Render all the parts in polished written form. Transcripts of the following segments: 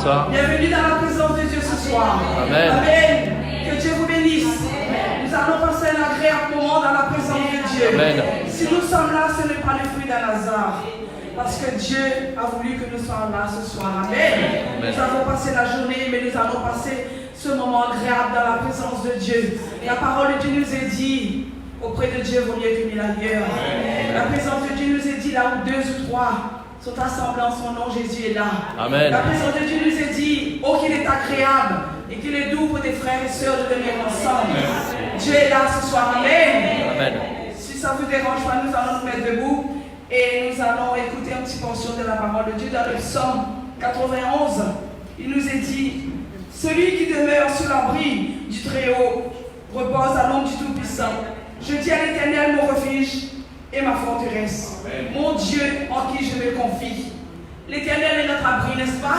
soir. Bienvenue dans la présence de Dieu ce soir. Amen. Amen. Que Dieu vous bénisse. Nous allons passer un agréable moment dans la présence de Dieu. Amen. Si nous sommes là, ce n'est pas le fruit d'un hasard. Parce que Dieu a voulu que nous soyons là ce soir. Amen. Amen. Nous avons passé la journée, mais nous allons passer ce moment agréable dans la présence de Dieu. La parole de Dieu nous est dit, auprès de Dieu vaut mieux que 1000 ailleurs. La présence de Dieu nous est dit, là où 2 ou 3 sont assemblés en son nom, Jésus est là. Amen. La présence de Dieu nous est dit, oh qu'il est agréable et qu'il est doux pour des frères et sœurs de venir ensemble. Dieu est là ce soir. Amen. Amen. Si ça vous dérange pas, nous allons nous mettre debout et nous allons écouter une petite portion de la parole de Dieu dans le psaume 91. Il nous est dit, celui qui demeure sous l'abri du Très-Haut repose à l'ombre du Tout-Puissant. Je dis à l'Éternel mon refuge et ma forteresse, mon Dieu en qui je me confie. L'Éternel est notre abri, n'est-ce pas?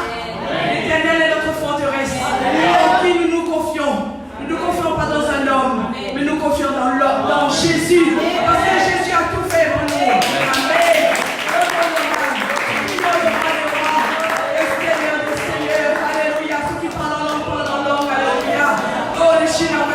L'Éternel est notre forteresse, en qui nous nous confions. Nous ne nous confions pas dans un homme, mais nous confions dans Jésus, parce que Jésus a tout fait pour nous. Amen. Alléluia. Ceux qui parlent en langue, alléluia. Oh, les Chinois,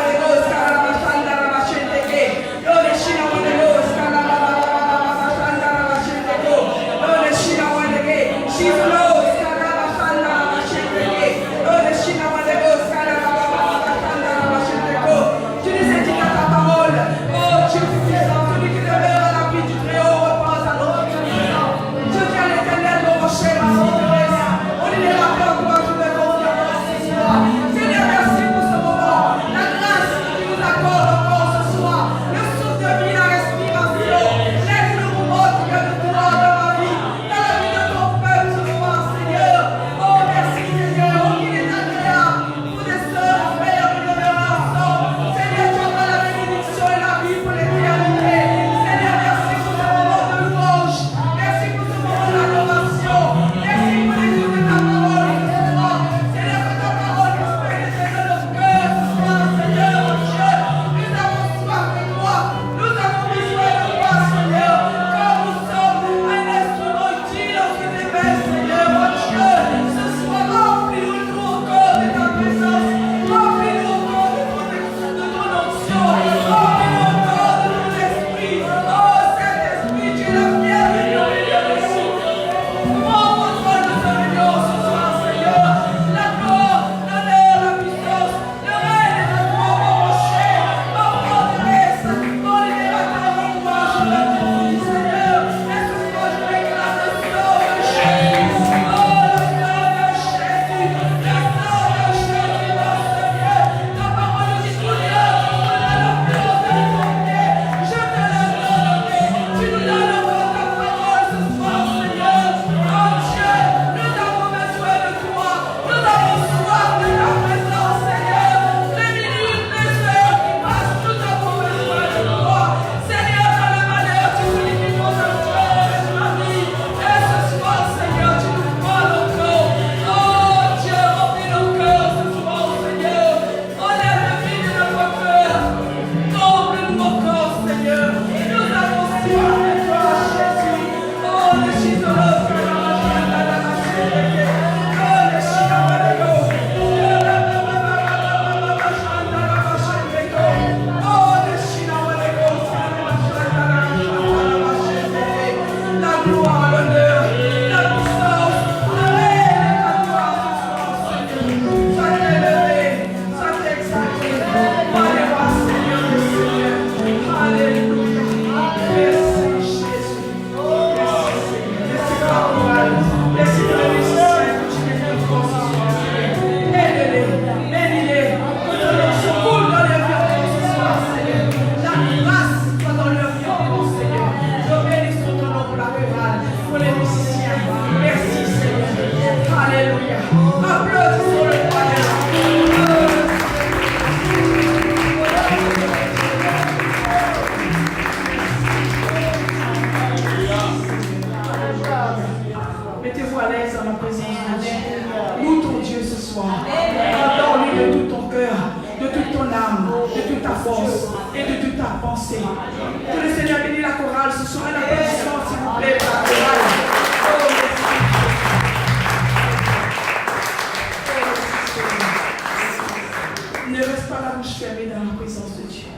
la bouche fermée dans la présence de Dieu.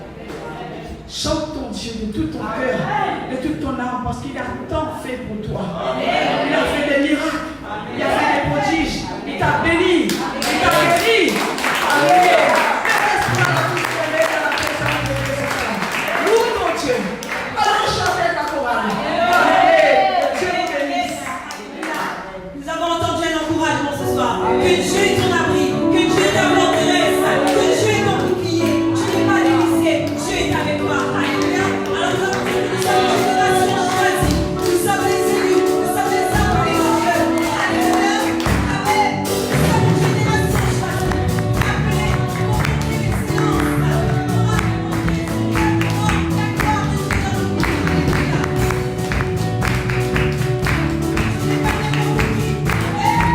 Chante ton Dieu de tout ton cœur, de toute ton âme, parce qu'il a tant fait pour toi. Il a fait des miracles, il a fait des prodiges, il t'a béni, il t'a guéri. Alléluia. Reste la bouche fermée dans la présence de Dieu. Loue ton Dieu. Allons chanter la chorale. Dieu vous bénisse. Nous avons entendu un encouragement ce soir. Que Dieu est ton abri, que Dieu est ta forteresse, que Dieu est ton bouclier. Tu n'es pas délaissé, Dieu est avec toi. Alléluia. Alors nous avons dit que nous sommes une génération choisie. Nous sommes les élus, nous sommes les appelés de Dieu. Alléluia. Amen. Nous sommes une génération choisie. Appelés pour porter l'excellence, pour raconter la gloire de Dieu dans notre vie. Alléluia. Ce n'est pas n'importe qui. Amen.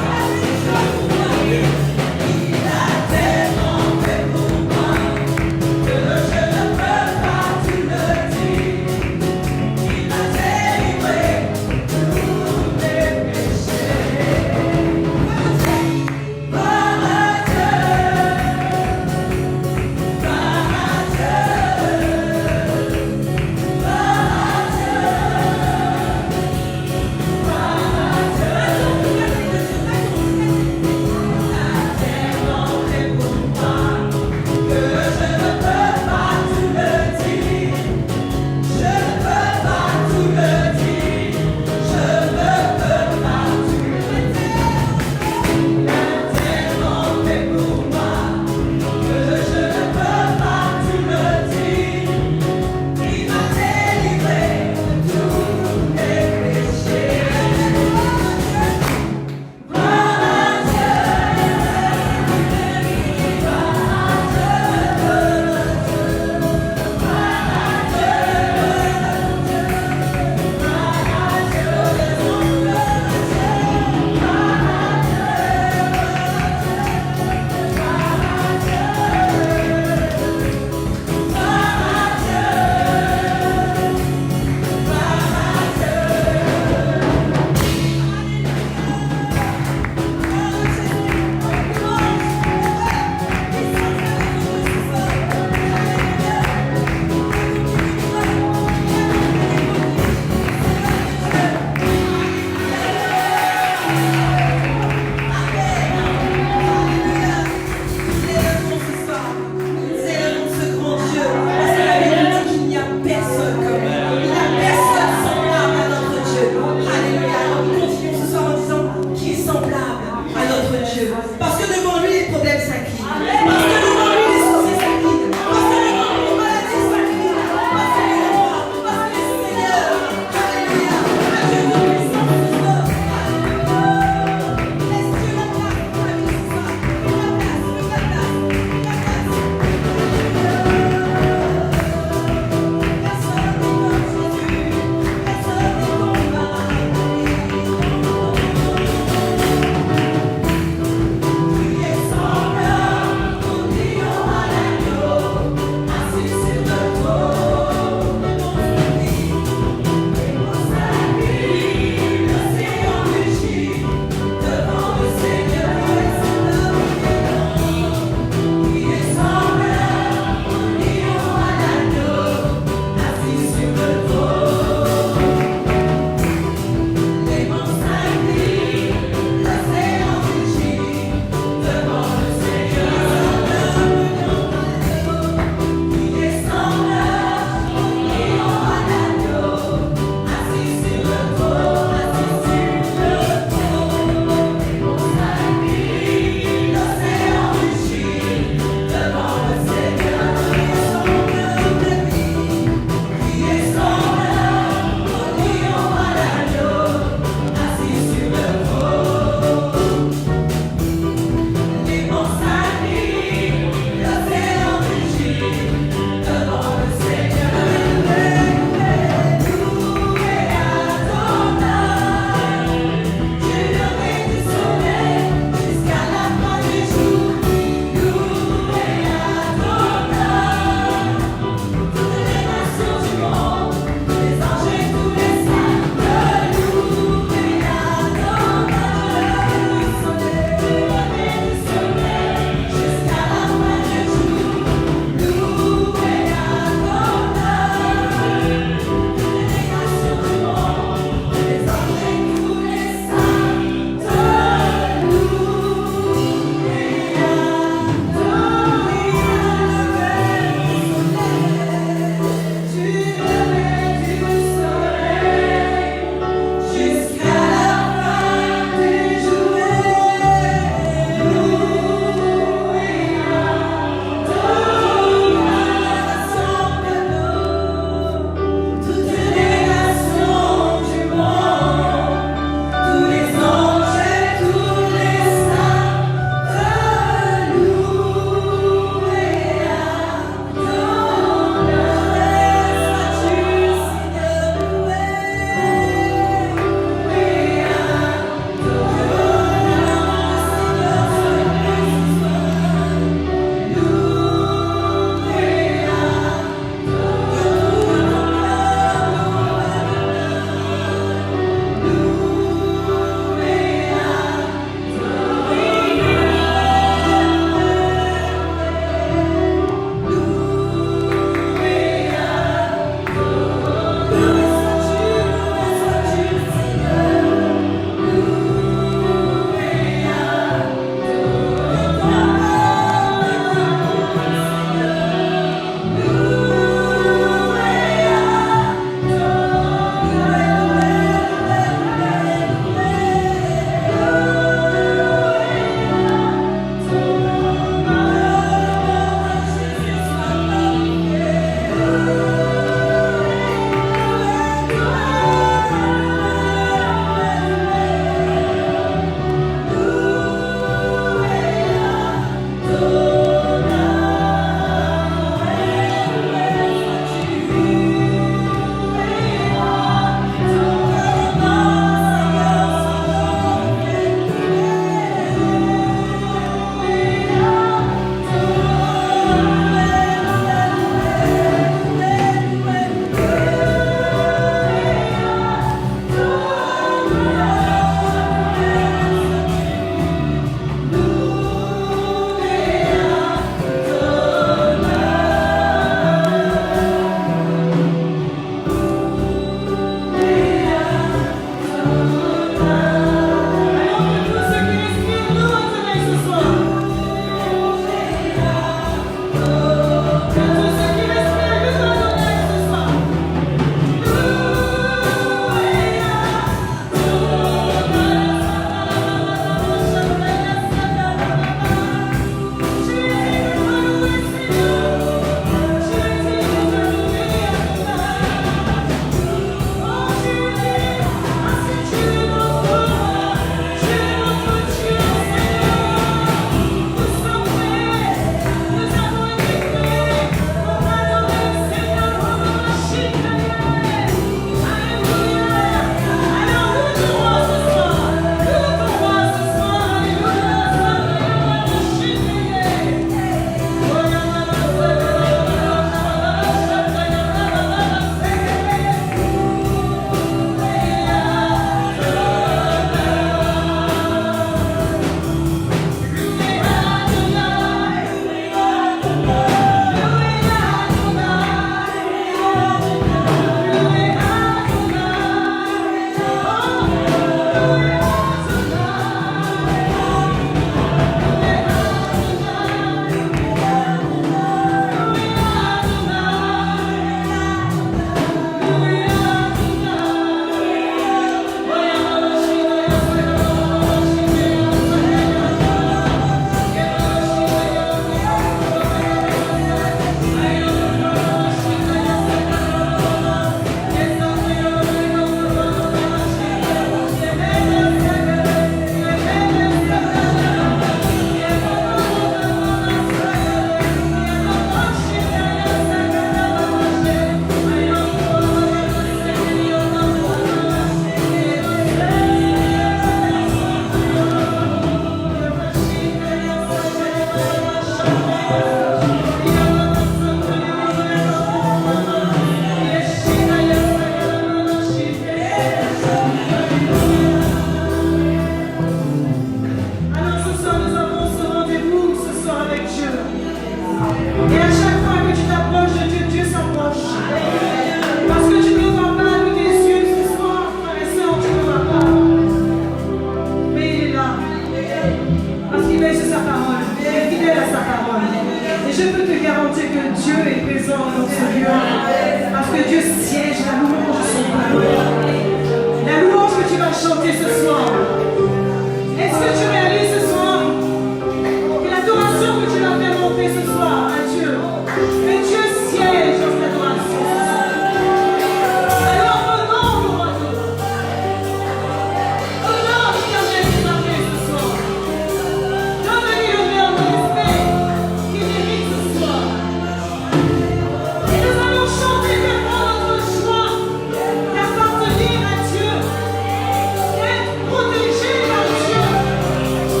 Protégé par Dieu.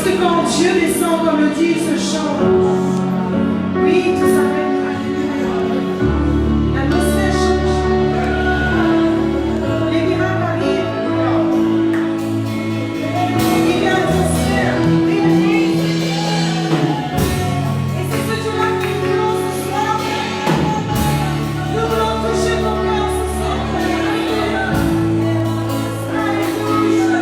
que quand Dieu descend, comme le dit ce chant, oui, tout s'arrête. L'atmosphère change. Les miracles arrivent. Il y a l'atmosphère, l'énergie. Et c'est ce Dieu-là que nous voulons ce soir. Nous voulons toucher ton cœur ce soir. Alléluia. Alléluia.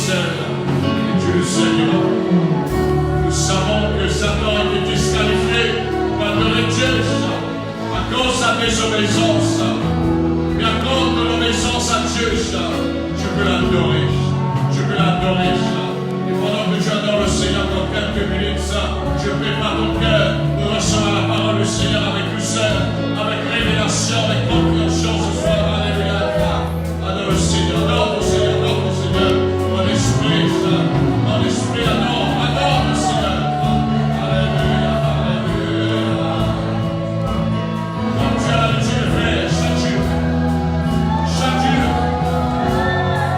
seul. Et tu le Seigneur. Nous savons que Satan a été disqualifié par adorer Dieu à cause de sa désobéissance. Mais à cause de l'obéissance à Dieu, je peux l'adorer. Je peux l'adorer. Et pendant que tu adores le Seigneur dans quelques minutes, je prépare ton cœur pour recevoir la parole du Seigneur avec douceur, avec révélation, avec compréhension ce soir. Alléluia. Adore le Seigneur, adore le Seigneur, adore le Seigneur. Mon esprit, adore le Seigneur. Alléluia, alléluia. Comme tu as l'habitude de faire chaque jour. Chaque jour.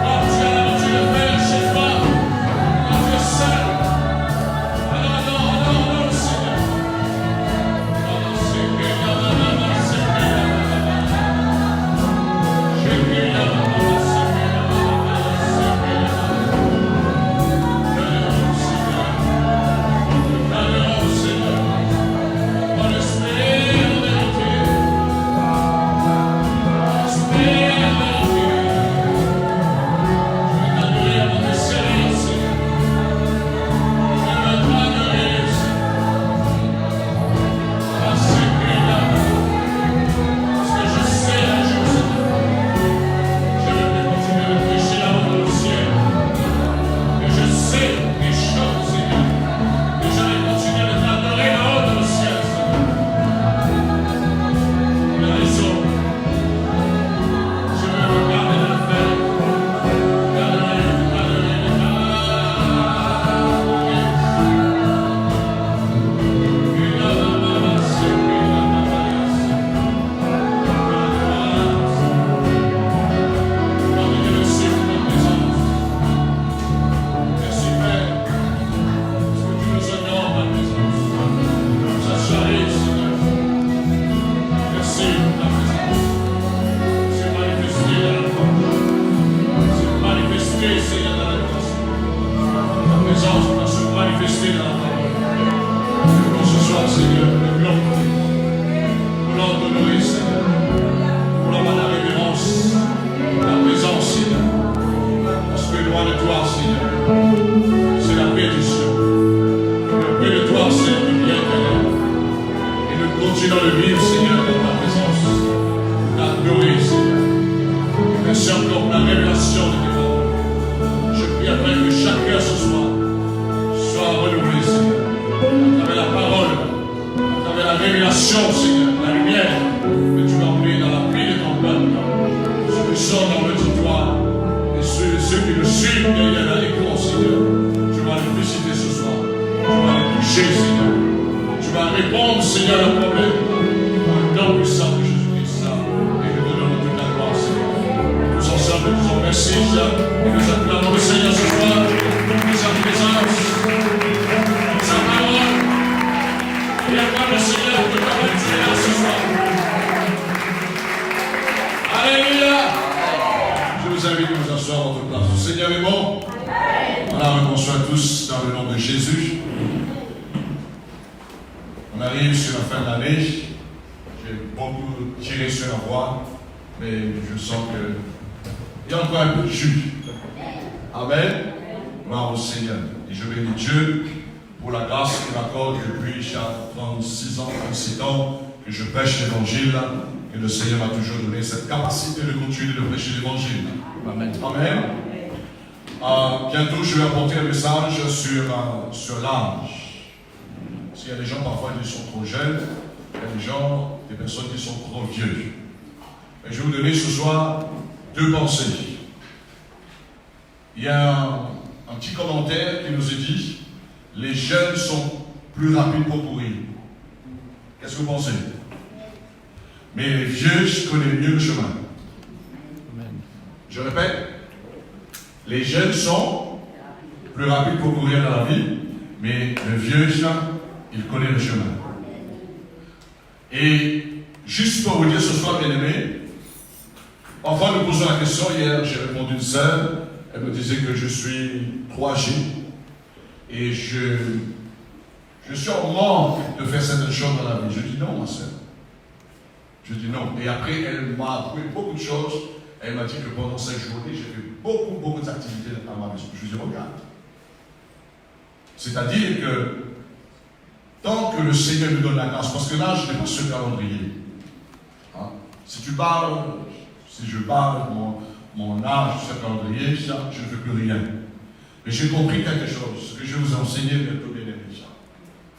Comme tu as l'habitude de faire chez toi. Quand tu es seul. Alors adore le Seigneur. Bientôt, je vais apporter un message sur l'âge. S'il y a des gens, parfois, qui sont trop jeunes, il y a des personnes qui sont trop vieux. Mais je vais vous donner ce soir deux pensées. Il y a un petit commentaire qui nous est dit, les jeunes sont plus rapides pour courir. Qu'est-ce que vous pensez? Mais les vieux connaissent mieux le chemin. Je répète, les jeunes sont plus rapides pour courir dans la vie, mais le vieux, il connaît le chemin. Et juste pour vous dire ce soir, bien-aimés, enfin nous posons la question, hier j'ai répondu à une sœur, elle me disait que je suis 3G, et je suis en manque de faire certaines choses dans la vie. Je dis non, ma sœur. Je dis non. Et après, elle m'a appris beaucoup de choses. Elle m'a dit que pendant cette journée, j'ai fait beaucoup d'activités à ma maison. Je lui ai dit, regarde. C'est-à-dire que tant que le Seigneur nous donne la grâce, parce que là, je n'ai pas ce calendrier. Hein? Si je barre mon âge, ce calendrier, ça, je ne fais plus rien. Mais j'ai compris quelque chose, ce que je vous ai enseigné bientôt, bien aimé, ça.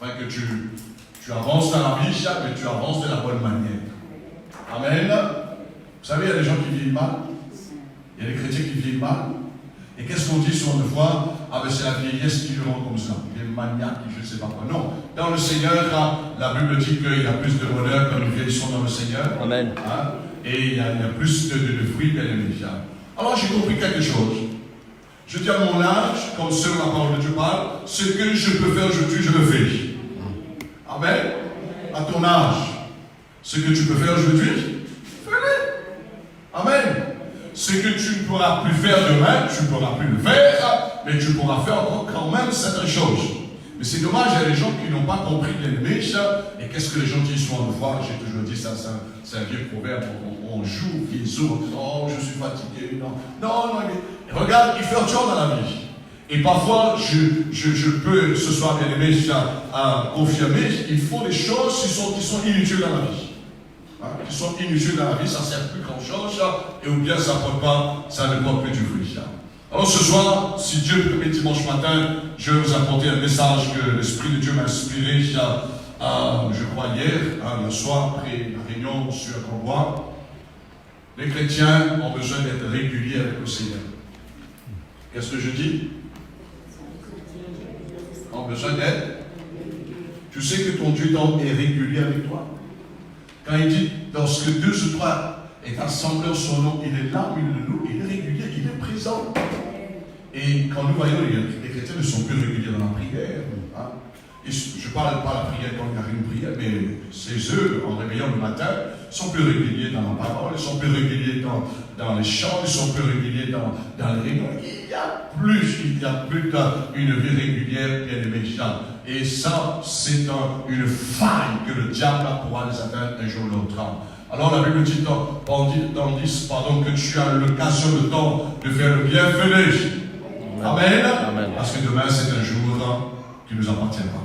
Enfin, que tu avances dans la vie, ça, mais tu avances de la bonne manière. Amen. Vous savez, il y a des gens qui vivent mal. Il y a des chrétiens qui vivent mal. Et qu'est-ce qu'on dit souvent de fois? Ah ben c'est la vieillesse qui le rend comme ça. Il est maniaque, je ne sais pas quoi. Non. Dans le Seigneur, la Bible dit qu'il y a plus de bonheur quand nous vieillissons dans le Seigneur. Amen. Hein? Et il y a plus de fruits bien aimés. Alors j'ai compris quelque chose. Je dis à mon âge, comme selon la parole de Dieu parle, ce que je peux faire aujourd'hui, je le fais. Amen. À ton âge, ce que tu peux faire aujourd'hui, fais-le. Amen. Ce que tu ne pourras plus faire demain, tu ne pourras plus le faire, mais tu pourras faire encore quand même certaines choses. Mais c'est dommage, il y a des gens qui n'ont pas compris l'ennemi. Et qu'est-ce que les gens disent souvent de fois? J'ai toujours dit ça, c'est un vieux proverbe. On joue, ils jouent, oh, je suis fatigué. Non, mais regarde, il fait autre chose dans la vie. Et parfois, je peux, ce soir, bien aimé, confirmer, il faut des choses qui sont inutiles dans la vie. Qui sont inutiles dans la vie, ça ne sert plus grand-chose, et ou bien ça ne porte plus du fruit. Alors ce soir, si Dieu le permet, dimanche matin, je vais vous apporter un message que l'Esprit de Dieu m'a inspiré, je crois hier, le soir, après la réunion sur Cambois. Les chrétiens ont besoin d'être réguliers avec le Seigneur. Qu'est-ce que je dis? Ont besoin d'être. Tu sais que ton Dieu est régulier avec toi. Quand il dit, lorsque 2 ou 3 est assemblé en son nom, il est là au milieu de nous, il est régulier, il est présent. Et quand nous voyons, les chrétiens ne sont plus réguliers dans la prière. Hein. Et je ne parle pas de la prière quand il n'y a une prière, mais c'est eux, en réveillant le matin, sont plus réguliers dans la parole, ils sont plus réguliers dans les chants, ils sont plus réguliers dans les réunions. Il y a plus une vie régulière, bien aimé. Et ça, c'est une faille que le diable pourra les atteindre un jour ou l'autre. Alors la Bible dit que tu as l'occasion de temps de faire le bien, fais-le. Amen. Amen. Parce que demain, c'est un jour qui nous appartiendra.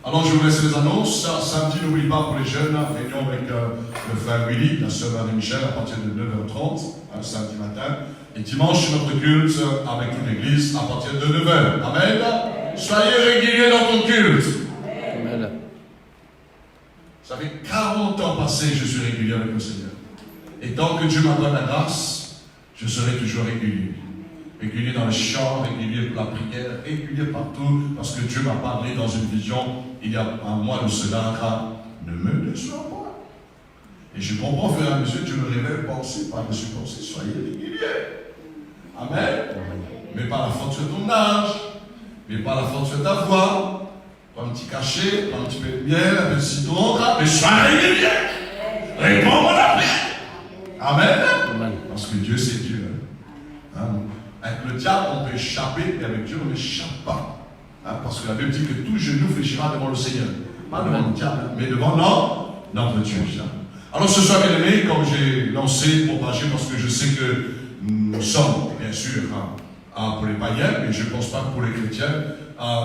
Alors je vous laisse les annonces. Samedi, n'oublie pas pour les jeunes, réunion avec le frère Willy, la sœur Marie-Michel, à partir de 9h30, samedi matin. Et dimanche, notre culte avec toute l'église à partir de 9h. Amen. Soyez réguliers dans ton culte. Amen. Ça fait 40 ans passés que je suis régulier avec le Seigneur. Et tant que Dieu m'accorde la grâce, je serai toujours régulier. Régulier dans le chant, régulier pour la prière, régulier partout, parce que Dieu m'a parlé dans une vision, il y a un mois de cela, ne me déçois pas. Et je comprends, frère et mesure, Dieu me révèle pensée par-dessus pensée, soyez réguliers. Amen. Mais pas la force de ton âge, mais pas la force de ta voix, pas un petit cachet, pas un petit peu de miel, un peu de citron, mais sois régulier. Réponds à la prière. Amen. Amen. Parce que Dieu, c'est Dieu. Hein? Avec le diable, on peut échapper, mais avec Dieu, on n'échappe pas. Hein? Parce que la Bible dit que tout genou fléchira devant le Seigneur. Pas devant le diable, mais devant notre Dieu. Alors ce soir, bien aimé, comme j'ai lancé, propagé, parce que je sais que nous sommes, bien sûr, pour les païens, mais je ne pense pas que pour les chrétiens,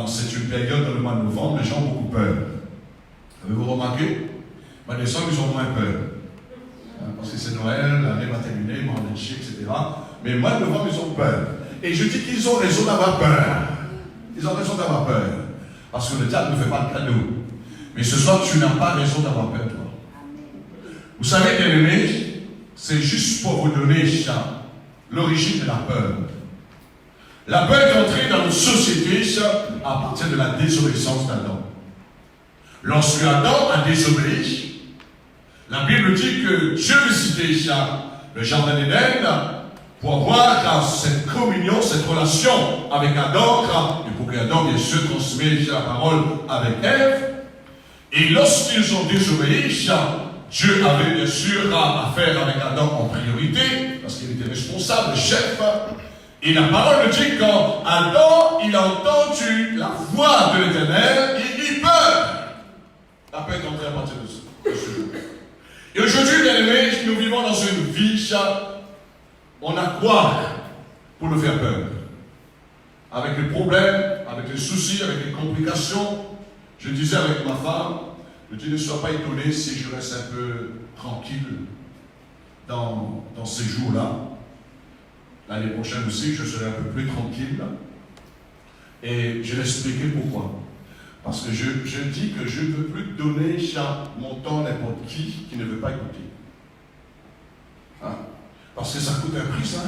c'est une période dans le mois de novembre, les gens ont beaucoup peur. Avez-vous remarqué? Les gens, ils ont moins peur. Parce que c'est Noël, l'année va terminer, ils vont en etc. Mais le mois de novembre, ils ont peur. Et je dis qu'ils ont raison d'avoir peur. Ils ont raison d'avoir peur. Parce que le diable ne fait pas de cadeau. Mais ce soir, tu n'as pas raison d'avoir peur, toi. Vous savez, bien aimé, c'est juste pour vous donner l'origine de la peur. La peur est entrée dans notre société à partir de la désobéissance d'Adam. Lorsque Adam a désobéi, la Bible dit que Dieu visitait le jardin d'Éden pour avoir cette communion, cette relation avec Adam, et pour qu'Adam, bien sûr, transmette la parole avec Ève. Et lorsqu'ils ont désobéi, Dieu avait bien sûr affaire avec Adam en priorité, parce qu'il était responsable, le chef. Et la parole dit quand Adam, il a entendu la voix de l'Éternel, il eut peur. La peur est entrée à partir de ce jour. Et aujourd'hui, bien aimés, nous vivons dans une vie on a quoi pour nous faire peur? Avec les problèmes, avec les soucis, avec les complications, je disais avec ma femme, je dis ne sois pas étonné si je reste un peu tranquille dans ces jours-là. L'année prochaine aussi, je serai un peu plus tranquille. Et je vais expliquer pourquoi. Parce que je dis que je ne veux plus donner mon temps à n'importe qui ne veut pas écouter. Hein? Parce que ça coûte un prix, ça.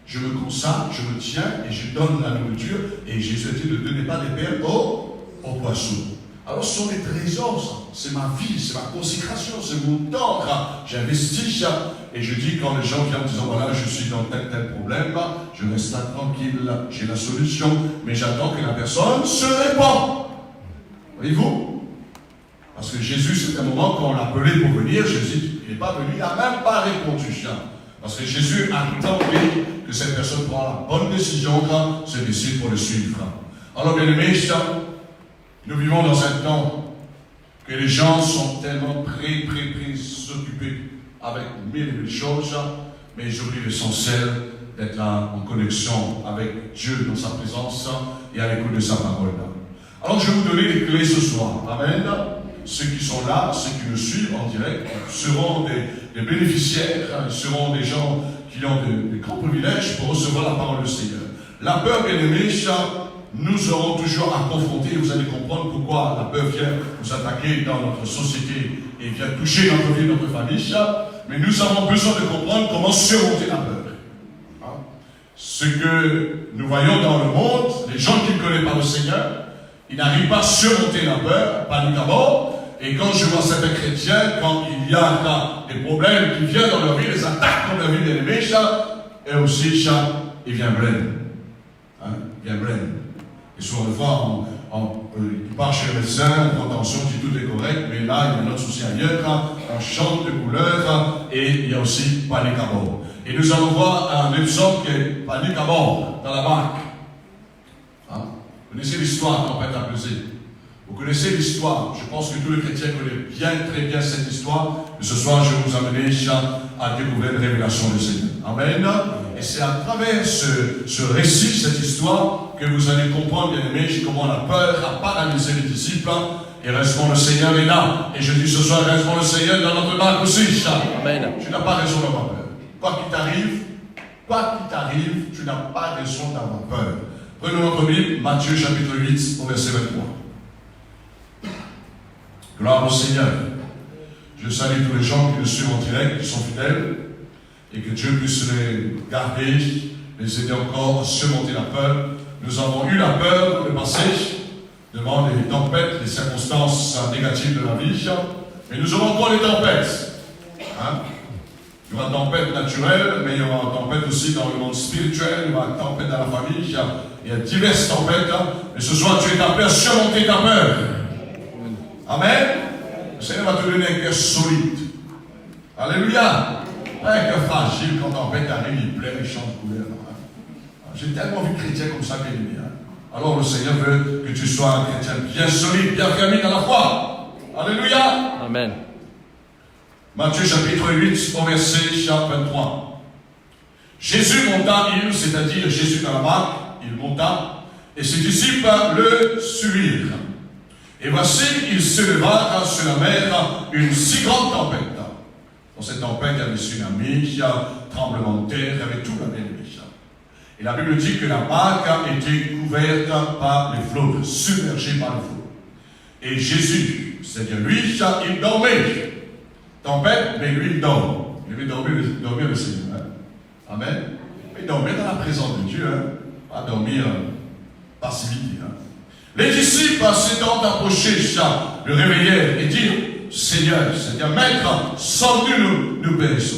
Je me consacre, je me tiens et je donne la nourriture. Et Jésus a dit ne donnez pas des perles aux poissons. Alors ce sont des trésors, c'est ma vie, c'est ma consécration, c'est mon temps. J'investis et je dis quand les gens viennent en disant voilà, je suis dans tel problème, je reste là tranquille, j'ai la solution, mais j'attends que la personne se répande. Voyez-vous? Parce que Jésus, c'est un moment quand on l'a appelé pour venir, Jésus n'est pas venu, il n'a même pas répondu. Parce que Jésus attendait que cette personne prenne la bonne décision quand se décide pour le suivre. Alors bien aimés, nous vivons dans un temps que les gens sont tellement occupés avec mille choses, mais ils oublient l'essentiel d'être en connexion avec Dieu dans sa présence et à l'écoute de sa parole. Alors je vais vous donner les clés ce soir. Amen. Ceux qui sont là, ceux qui nous suivent en direct, seront des bénéficiaires, seront des gens qui ont des grands privilèges pour recevoir la parole du Seigneur. La peur, bien aimée, nous aurons toujours à confronter, vous allez comprendre pourquoi la peur vient nous attaquer dans notre société et vient toucher notre vie, notre famille, mais nous avons besoin de comprendre comment surmonter la peur. Ce que nous voyons dans le monde, les gens qui ne connaissent pas le Seigneur, ils n'arrivent pas à surmonter la peur, panique à bord, et quand je vois certains chrétiens, quand il y a des problèmes qui viennent dans leur vie, les attaques contre leur vie bien aimée, et aussi, ils viennent blême. Ils viennent blême. Et souvent, des fois, il part chez le médecin, on prend attention, dit tout est correct, mais là, il y a un autre souci ailleurs, on chante de couleurs, et il y a aussi panique à bord. Et nous allons voir un épisode qui est panique à bord, dans la barque. Vous connaissez l'histoire, tempête à peser. Vous connaissez l'histoire. Je pense que tous les chrétiens connaissent très bien cette histoire. Et ce soir, je vais vous amener à découvrir la révélation du Seigneur. Amen. Et c'est à travers ce récit, cette histoire, que vous allez comprendre, bien aimés, comment la peur a paralysé les disciples. Et heureusement, le Seigneur est là. Et je dis ce soir, heureusement, le Seigneur dans notre barque aussi. Amen. Tu n'as pas raison d'avoir peur. Quoi qu'il t'arrive, tu n'as pas raison d'avoir peur. Prenons notre Bible, Matthieu chapitre 8, au verset 23. Gloire au Seigneur. Je salue tous les gens qui nous suivent en direct, qui sont fidèles, et que Dieu puisse les garder, les aider encore à surmonter la peur. Nous avons eu la peur dans le passé, devant les tempêtes, les circonstances négatives de la vie, mais nous aurons encore les tempêtes. Il y aura une tempête naturelle, mais il y aura une tempête aussi dans le monde spirituel, il y aura une tempête dans la famille, il y a diverses tempêtes, mais ce soir tu es appelé à surmonter ta peur. Amen. Le Seigneur va te donner un cœur solide. Alléluia. Pas un cœur fragile, quand la tempête arrive, il pleure, il chante de couleur. J'ai tellement vu de chrétiens comme ça, bien aimé. Alors le Seigneur veut que tu sois un chrétien bien solide, bien fermé dans la foi. Alléluia. Amen. Matthieu chapitre 8, au verset 23. Jésus monta, c'est-à-dire Jésus dans la barque, il monta, et ses disciples le suivirent. Et voici, il se leva sur la mer une si grande tempête. Dans cette tempête, il y avait tsunami, tremblement de terre, il y avait tout la mer. Et la Bible dit que la barque était couverte par les flots, submergée par les flots. Et Jésus, c'est-à-dire lui, il dormait. Tempête, mais lui, il dort. Il dormait le Seigneur. Amen. Il dormait dans la présence de Dieu. Pas dormir passivité. Les disciples s'étant approchés, le réveillèrent et dirent, Seigneur, c'est-à-dire Maître, sans nous périssons.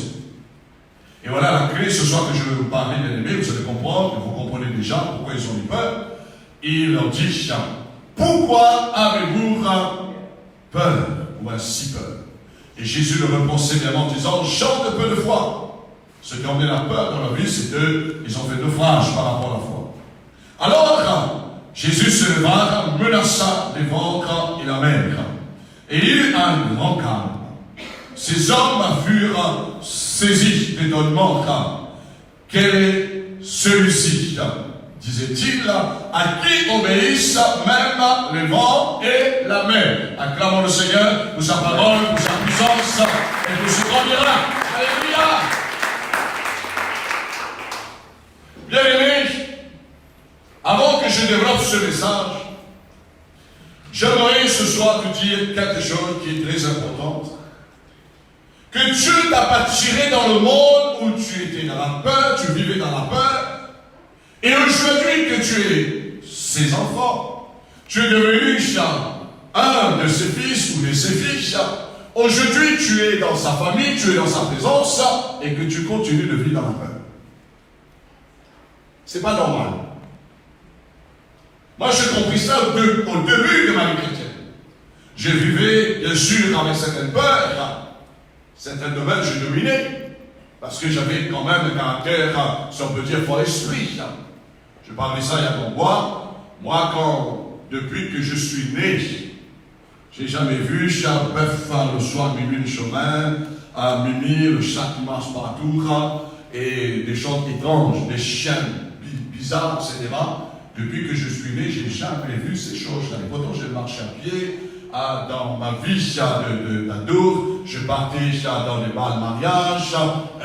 Et voilà la clé ce soir que je vais vous parler, bien aimés, vous allez comprendre, vous comprenez déjà pourquoi ils ont eu peur. Il leur dit, pourquoi avez-vous peur, ou ainsi peur? Et Jésus le répond sévèrement en disant, gens de peu de foi. Ce qui a emmené la peur dans leur vie, c'est qu'ils ont fait naufrage par rapport à la foi. Alors, Jésus se leva, menaça les vents et la mer. Et il eut un grand calme. Ces hommes furent saisis d'étonnement quel est celui-ci, disait-il, à qui obéissent même les vents et la mer. Acclamons le Seigneur pour sa parole, pour sa puissance et pour ce qu'on dira. Alléluia. Bien-aimés, avant que je développe ce message, j'aimerais ce soir te dire quelque chose qui est très important. Que Dieu t'a pas tiré dans le monde où tu étais dans la peur, tu vivais dans la peur. Et aujourd'hui que tu es ses enfants, tu es devenu un de ses fils ou de ses filles. Aujourd'hui tu es dans sa famille, tu es dans sa présence et que tu continues de vivre dans la peur. C'est pas normal. Moi j'ai compris ça au début de ma vie chrétienne. Je vivais bien sûr avec certaines peurs. Certaines domaines, je dominais, parce que j'avais quand même un caractère, si on peut dire, fort esprit. Je parlais ça il y a longtemps. Moi, depuis que je suis né, j'ai jamais vu un bœuf le soir, minuit le chemin, à minuit le chat qui marche partout, et des choses étranges, des chiens bizarres, etc. Depuis que je suis né, j'ai jamais vu ces choses-là. Et pourtant, je marche à pied. Dans ma vie d'ado, je partais dans les bals de mariage,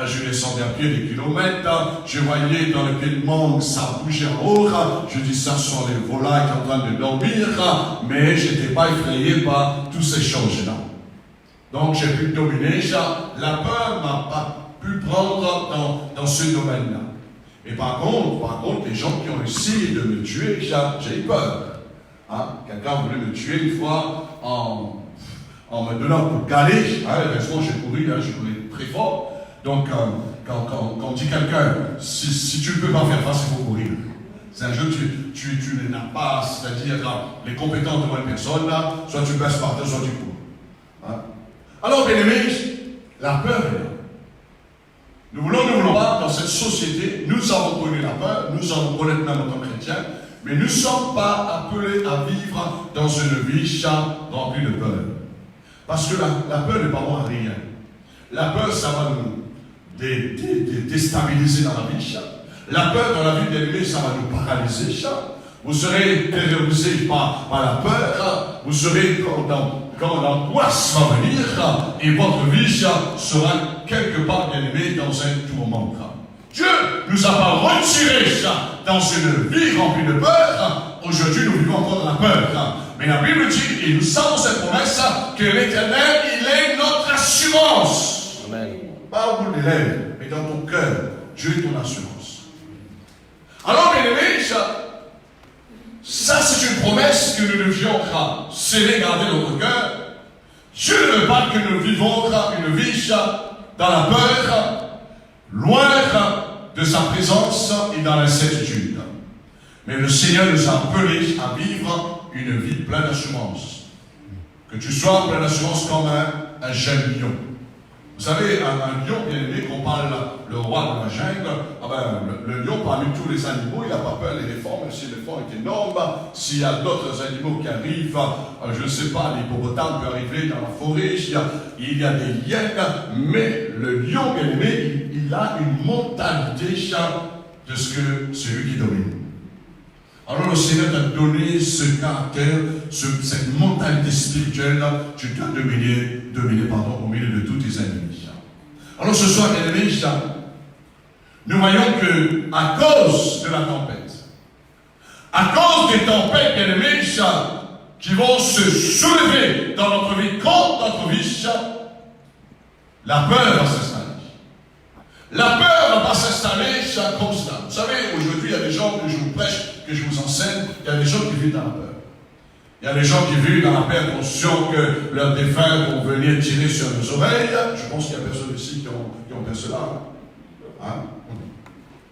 je descendais à pied des kilomètres, je voyais dans le pied de monde, ça bougeait en haut, je dis ça sont les volailles qui sont en train de dormir, mais je n'étais pas effrayé par toutes ces choses-là. Donc j'ai pu dominer ça, la peur m'a pas pu prendre dans ce domaine-là. Et par contre, les gens qui ont essayé de me tuer, j'ai eu peur. Quelqu'un voulait me tuer une fois en me donnant un coup de galet. Heureusement, j'ai couru très fort. Donc, quand on dit quelqu'un, si tu ne peux pas faire face, il faut courir. C'est un jeu, tu n'as pas, c'est-à-dire les compétences de une personne, là, soit tu baisses par terre, soit tu cours. Alors, bien aimés, la peur est là. Nous voulons pas, dans cette société, nous avons connu la peur, nous avons connu même en tant que chrétiens, mais nous ne sommes pas appelés à vivre dans une vie remplie de peur. Parce que la peur n'est pas bon à rien. La peur, ça va nous déstabiliser dans la vie. La peur dans la vie de l'ennemi, ça va nous paralyser. Vous serez terrorisés par la peur. Vous serez quand l'angoisse va venir et votre vie sera quelque part, bien aimé, dans un tourment. Dieu nous a pas retiré ça dans une vie remplie de peur. Aujourd'hui, nous vivons encore dans la peur. Mais la Bible dit, et nous savons cette promesse, que l'Éternel, il est notre assurance. Amen. Pas au bout des lèvres, mais dans ton cœur. Dieu est ton assurance. Alors, bien aimés, ça c'est une promesse que nous devions serrer, garder dans notre cœur. Dieu ne veut pas que nous vivons une vie dans la peur, loin de sa présence et dans l'incertitude. Mais le Seigneur nous a appelés à vivre une vie pleine d'assurance. Que tu sois plein d'assurance comme un jeune lion. Vous savez, un lion, bien aimé, qu'on parle le roi de la jungle, le lion, parmi tous les animaux, il n'a pas peur des éléphants, même si l'éléphant est énorme. S'il y a d'autres animaux qui arrivent, je ne sais pas, l'hippopotame peut arriver dans la forêt, il y a des hyènes, mais le lion, bien aimé, il a une mentalité de celui qui domine. Alors le Seigneur t'a donné ce caractère, cette mentalité spirituelle, tu dois dominer au milieu de tous tes ennemis. Alors ce soir, bien aimés, nous voyons que à cause de la tempête, à cause des tempêtes, bien aimés, qui vont se soulever dans notre vie, contre notre vie, la peur va s'installer. La peur ne va pas s'installer comme ça. Vous savez, aujourd'hui, il y a des gens que je vous prêche, que je vous enseigne, il y a des gens qui vivent dans la peur. Il y a des gens qui vivent dans la peur, conscients que leurs défunts vont venir tirer sur nos oreilles. Je pense qu'il y a personne ici qui ont fait cela.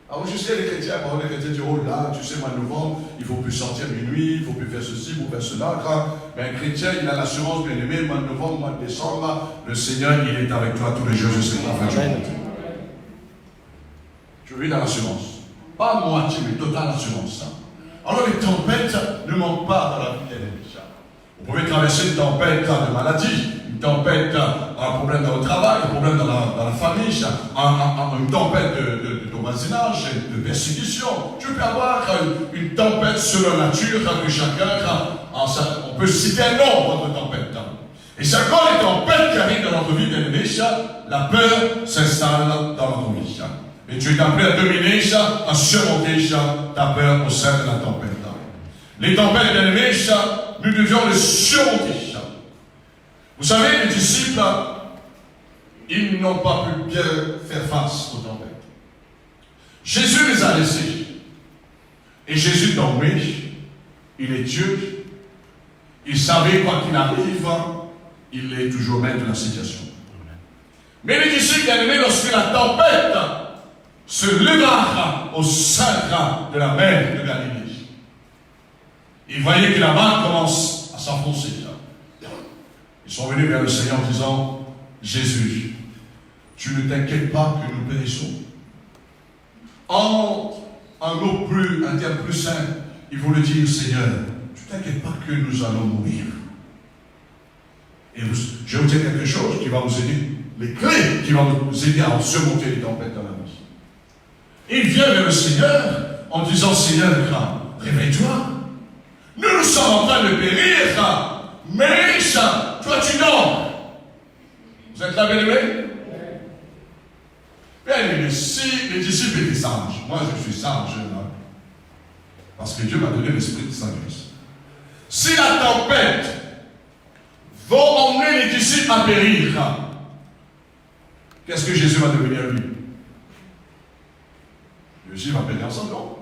Alors, je sais, les chrétiens disent, oh là, tu sais, mois de novembre, il ne faut plus sortir minuit, il ne faut plus faire ceci, il faut faire cela. Mais un chrétien, il a l'assurance, bien aimé, mois de novembre, mois de décembre, le Seigneur, il est avec toi tous les jours jusqu'à la fin du monde. Je vis dans l'assurance. Pas moitié, mais totale assurance. Alors les tempêtes ne manquent pas dans la vie des ennemis. Vous pouvez traverser une tempête de maladie, une une tempête, un problème dans le travail, un problème dans la famille, une tempête de voisinage, de persécution. Tu peux avoir une tempête sur la nature que chacun, on peut citer un nombre de tempêtes. Et c'est quand les tempêtes qui arrivent dans notre vie, bien aimé, la peur s'installe dans notre vie. Et tu es appelé à dominer, à surmonter ta peur au sein de la tempête. Les tempêtes, bien aimés, nous devions les surmonter. Vous savez, les disciples, ils n'ont pas pu bien faire face aux tempêtes. Jésus les a laissés. Et Jésus dormait. Il est Dieu. Il savait quoi qu'il arrive, il est toujours maître de la situation. Mais les disciples, bien aimés, lorsque la tempête se leva au centre de la mer de Galilée, ils voyaient que la barque commence à s'enfoncer. Ils sont venus vers le Seigneur en disant, Jésus, tu ne t'inquiètes pas que nous périssons. En un terme plus simple, il faut le dire, Seigneur, tu ne t'inquiètes pas que nous allons mourir. Et je vais vous dire quelque chose qui va vous aider, les clés qui vont nous aider à surmonter les tempêtes dans la vie. Il vient vers le Seigneur en disant, Seigneur, réveille-toi. Nous sommes en train de périr, mais toi tu dors. Vous êtes là, bien aimé? Bien aimé, si les disciples étaient sages, moi je suis sage, parce que Dieu m'a donné l'esprit de sagesse. Si la tempête va emmener les disciples à périr, qu'est-ce que Jésus va devenir lui? Jésus va périr ensemble, non?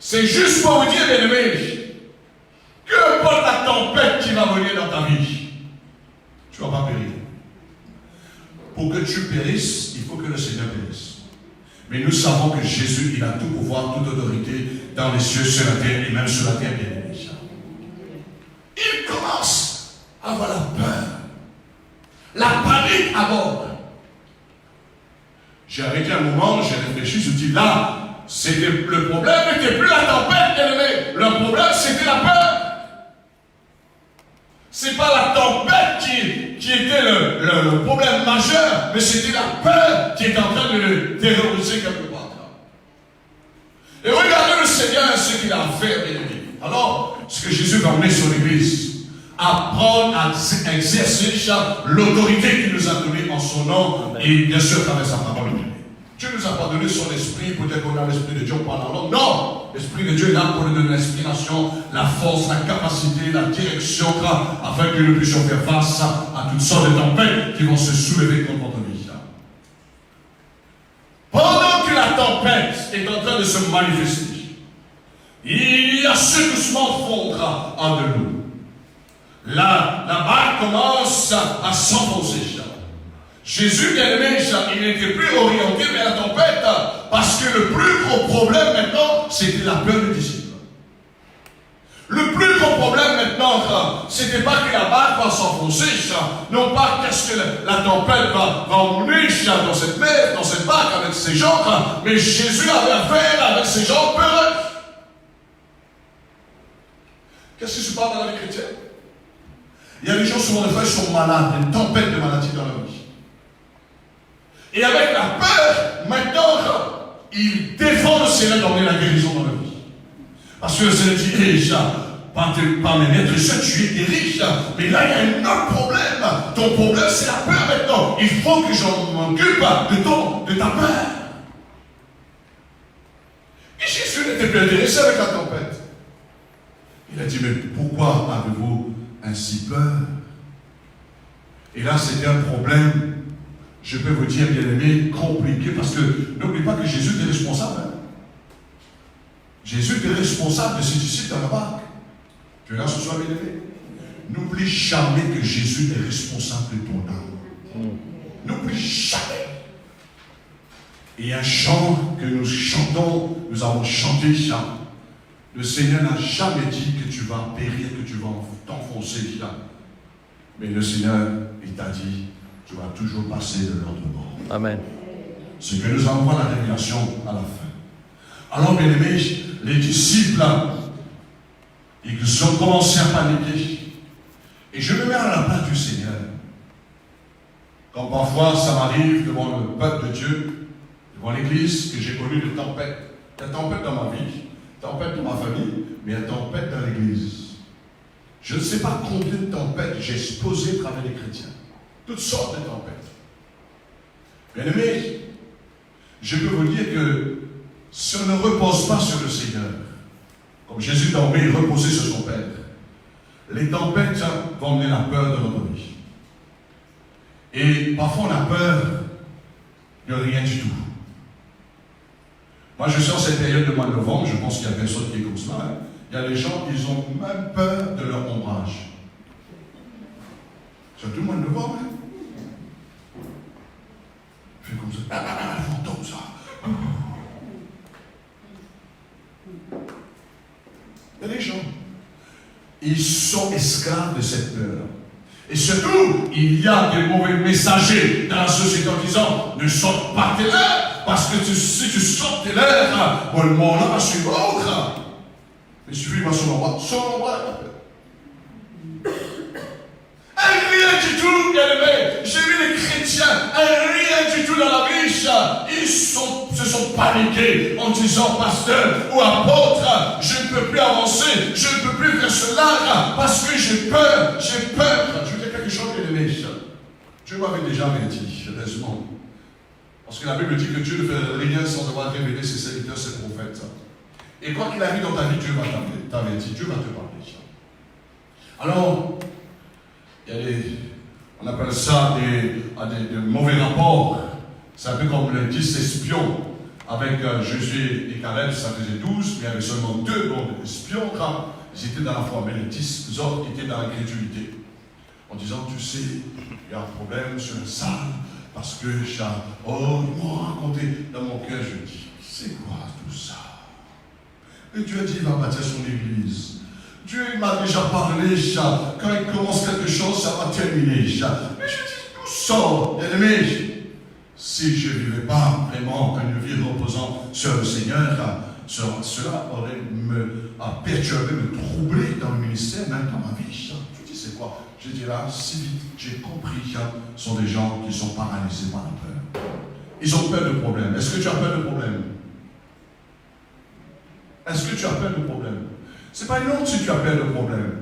C'est juste pour vous dire, bien aimé, que importe la tempête qui va venir dans ta vie, tu ne vas pas périr. Pour que tu périsses, il faut que le Seigneur périsse. Mais nous savons que Jésus, il a tout pouvoir, toute autorité dans les cieux, sur la terre et même sur la terre, bien aimé. Il commence à avoir la peur, la panique à bord. J'ai arrêté un moment, j'ai réfléchi, je me dis là, le problème n'était plus la tempête, bien aimé. Le problème, c'était la peur. C'est pas la tempête qui était le problème majeur, mais c'était la peur qui était en train de le terroriser quelque part. Et regardez le Seigneur, ce qu'il a fait, bien aimé. Alors, ce que Jésus va emmener sur l'église, apprendre à exercer l'autorité qu'il nous a donnée en son nom, et bien sûr, avec sa parole. Dieu nous a pas donné son esprit, peut-être qu'on a l'esprit de Dieu par la langue. Non! L'esprit de Dieu est là pour nous donner l'inspiration, la force, la capacité, la direction, afin que nous puissions faire face à toutes sortes de tempêtes qui vont se soulever contre notre vie. Pendant que la tempête est en train de se manifester, il y a secoussement fondre en de nous. La barque commence à s'enfoncer. Jésus, bien aimé, il n'était plus orienté vers la tempête parce que le plus gros problème maintenant, c'était la peur des disciples. Le plus gros problème maintenant, c'était pas que la barque va s'enfoncer, non pas qu'est-ce que la tempête va emmener dans cette mer, dans cette barque avec ces gens, mais Jésus avait affaire avec ces gens peureux. Qu'est-ce qui se passe dans la vie chrétienne? Il y a des gens souvent des fois qui sont malades, une tempête de maladie dans leur vie. Et avec la peur, maintenant, il défend le Seigneur d'emmener la guérison dans la vie. Parce que le Seigneur dit, par mes maîtres, tu es guéri, mais là il y a un autre problème. Ton problème, c'est la peur maintenant. Il faut que je m'occupe de ta peur. Et Jésus n'était plus intéressé avec la tempête. Il a dit, mais pourquoi avez-vous ainsi peur? Et là, c'était un problème, je peux vous dire, bien aimé, compliqué, parce que n'oubliez pas que Jésus était responsable. Jésus était responsable de ses disciples dans la barque. Tu es là ce soir, bien aimé? N'oublie jamais que Jésus est responsable de ton âme. N'oublie jamais. Et un chant que nous chantons, nous avons chanté ça. Le Seigneur n'a jamais dit que tu vas périr, que tu vas t'enfoncer là. Mais le Seigneur, il t'a dit, tu vas toujours passer de l'autre bord. Amen. Ce que nous allons voir la révélation à la fin. Alors, bien aimés, les disciples, ils ont commencé à paniquer. Et je me mets à la place du Seigneur. Comme parfois ça m'arrive devant le peuple de Dieu, devant l'église, que j'ai connu des tempêtes. Il y a des tempêtes dans ma vie, tempêtes dans ma famille, mais il y a des tempêtes dans l'église. Je ne sais pas combien de tempêtes j'ai exposées à travers les chrétiens. Toutes sortes de tempêtes. Bien-aimés, je peux vous dire que si on ne repose pas sur le Seigneur, comme Jésus dormait et reposait sur son Père, les tempêtes vont mener la peur dans notre vie. Et parfois on a peur de rien du tout. Moi je suis en cette période de mois de novembre, je pense qu'il y a personne qui est comme cela. Hein. Il y a des gens, ils ont même peur de leur ombrage. C'est tout le mois de novembre. Hein. Je fais comme ça. Fantôme ça. Il y a des gens. Ils sont esclaves de cette peur. Et surtout, il y a des mauvais messagers dans la société en disant ne saute pas tes lèvres, parce que si tu sautes tes lèvres, bon, le monde va suivre l'autre. Il suffit de son endroit. Rien du tout, bien-aimé. J'ai vu les chrétiens, rien du tout dans la vie. Ils se sont paniqués en disant, pasteur ou apôtre, je ne peux plus avancer, je ne peux plus faire cela parce que j'ai peur, j'ai peur. Je veux dire quelque chose, bien-aimé. Dieu m'avait déjà averti, heureusement. Parce que la Bible dit que Dieu ne fait rien sans avoir révélé ses serviteurs, ses prophètes. Et quoi qu'il arrive dans ta vie, Dieu va t'avertir, Dieu va te parler. Alors, il y a on appelle ça des mauvais rapports. C'est un peu comme les 10 espions. Avec Josué et Caleb, ça faisait 12, mais il y avait seulement 2 bons espions quand ils étaient dans la foi. Mais les 10 autres étaient dans l'incrédulité. En disant, tu sais, il y a un problème sur la salle, parce que ils m'ont raconté dans mon cœur, je me dis, c'est quoi tout ça? Et Dieu a dit, il va bâtir son église. Dieu m'a déjà parlé, quand il commence quelque chose, ça va terminer. Mais je dis, d'où sort, bien-aimé? Si je ne vivais pas vraiment une vie reposant sur le Seigneur, cela aurait me perturbé, me troublé dans le ministère, même dans ma vie. Je dis, c'est quoi? Je dis là, si vite, j'ai compris que ce sont des gens qui sont paralysés par la peur. Ils ont peur de problèmes. Est-ce que tu as peur de problèmes? Est-ce que tu as peur de problèmes? Ce n'est pas une honte si tu as peur de problèmes.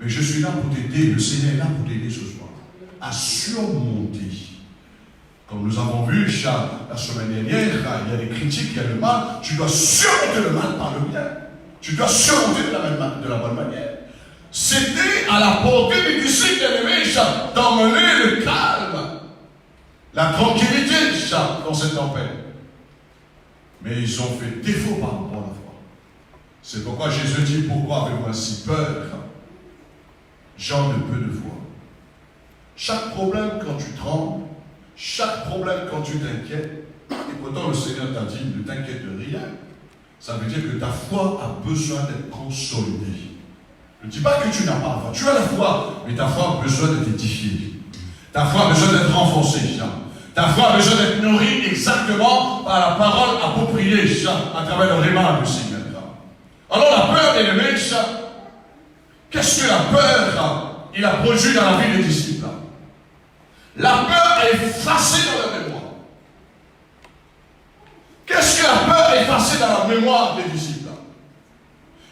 Mais je suis là pour t'aider. Le Seigneur est là pour t'aider ce soir. À surmonter. Comme nous avons vu la semaine dernière, il y a des critiques, il y a le mal. Tu dois surmonter le mal par le bien. Tu dois surmonter de la bonne manière. C'était à la portée des disciples bien-aimés d'emmener le calme, la tranquillité dans cette tempête. Mais ils ont fait défaut par rapport à la foi. C'est pourquoi Jésus dit, pourquoi avez-vous ainsi peur? Gens de peu de foi. Chaque problème quand tu trembles, chaque problème quand tu t'inquiètes, et pourtant le Seigneur t'a dit, ne t'inquiète de rien, ça veut dire que ta foi a besoin d'être consolidée. Ne dis pas que tu n'as pas la foi. Tu as la foi, mais ta foi a besoin d'être édifiée. Ta foi a besoin d'être renforcée. Ta foi a besoin d'être nourrie exactement par la parole appropriée à travers le réma du Seigneur. Alors la peur, bien-aimé, qu'est-ce que la peur il a produit dans la vie des disciples? La peur est effacée dans la mémoire. Qu'est-ce que la peur est effacée dans la mémoire des disciples?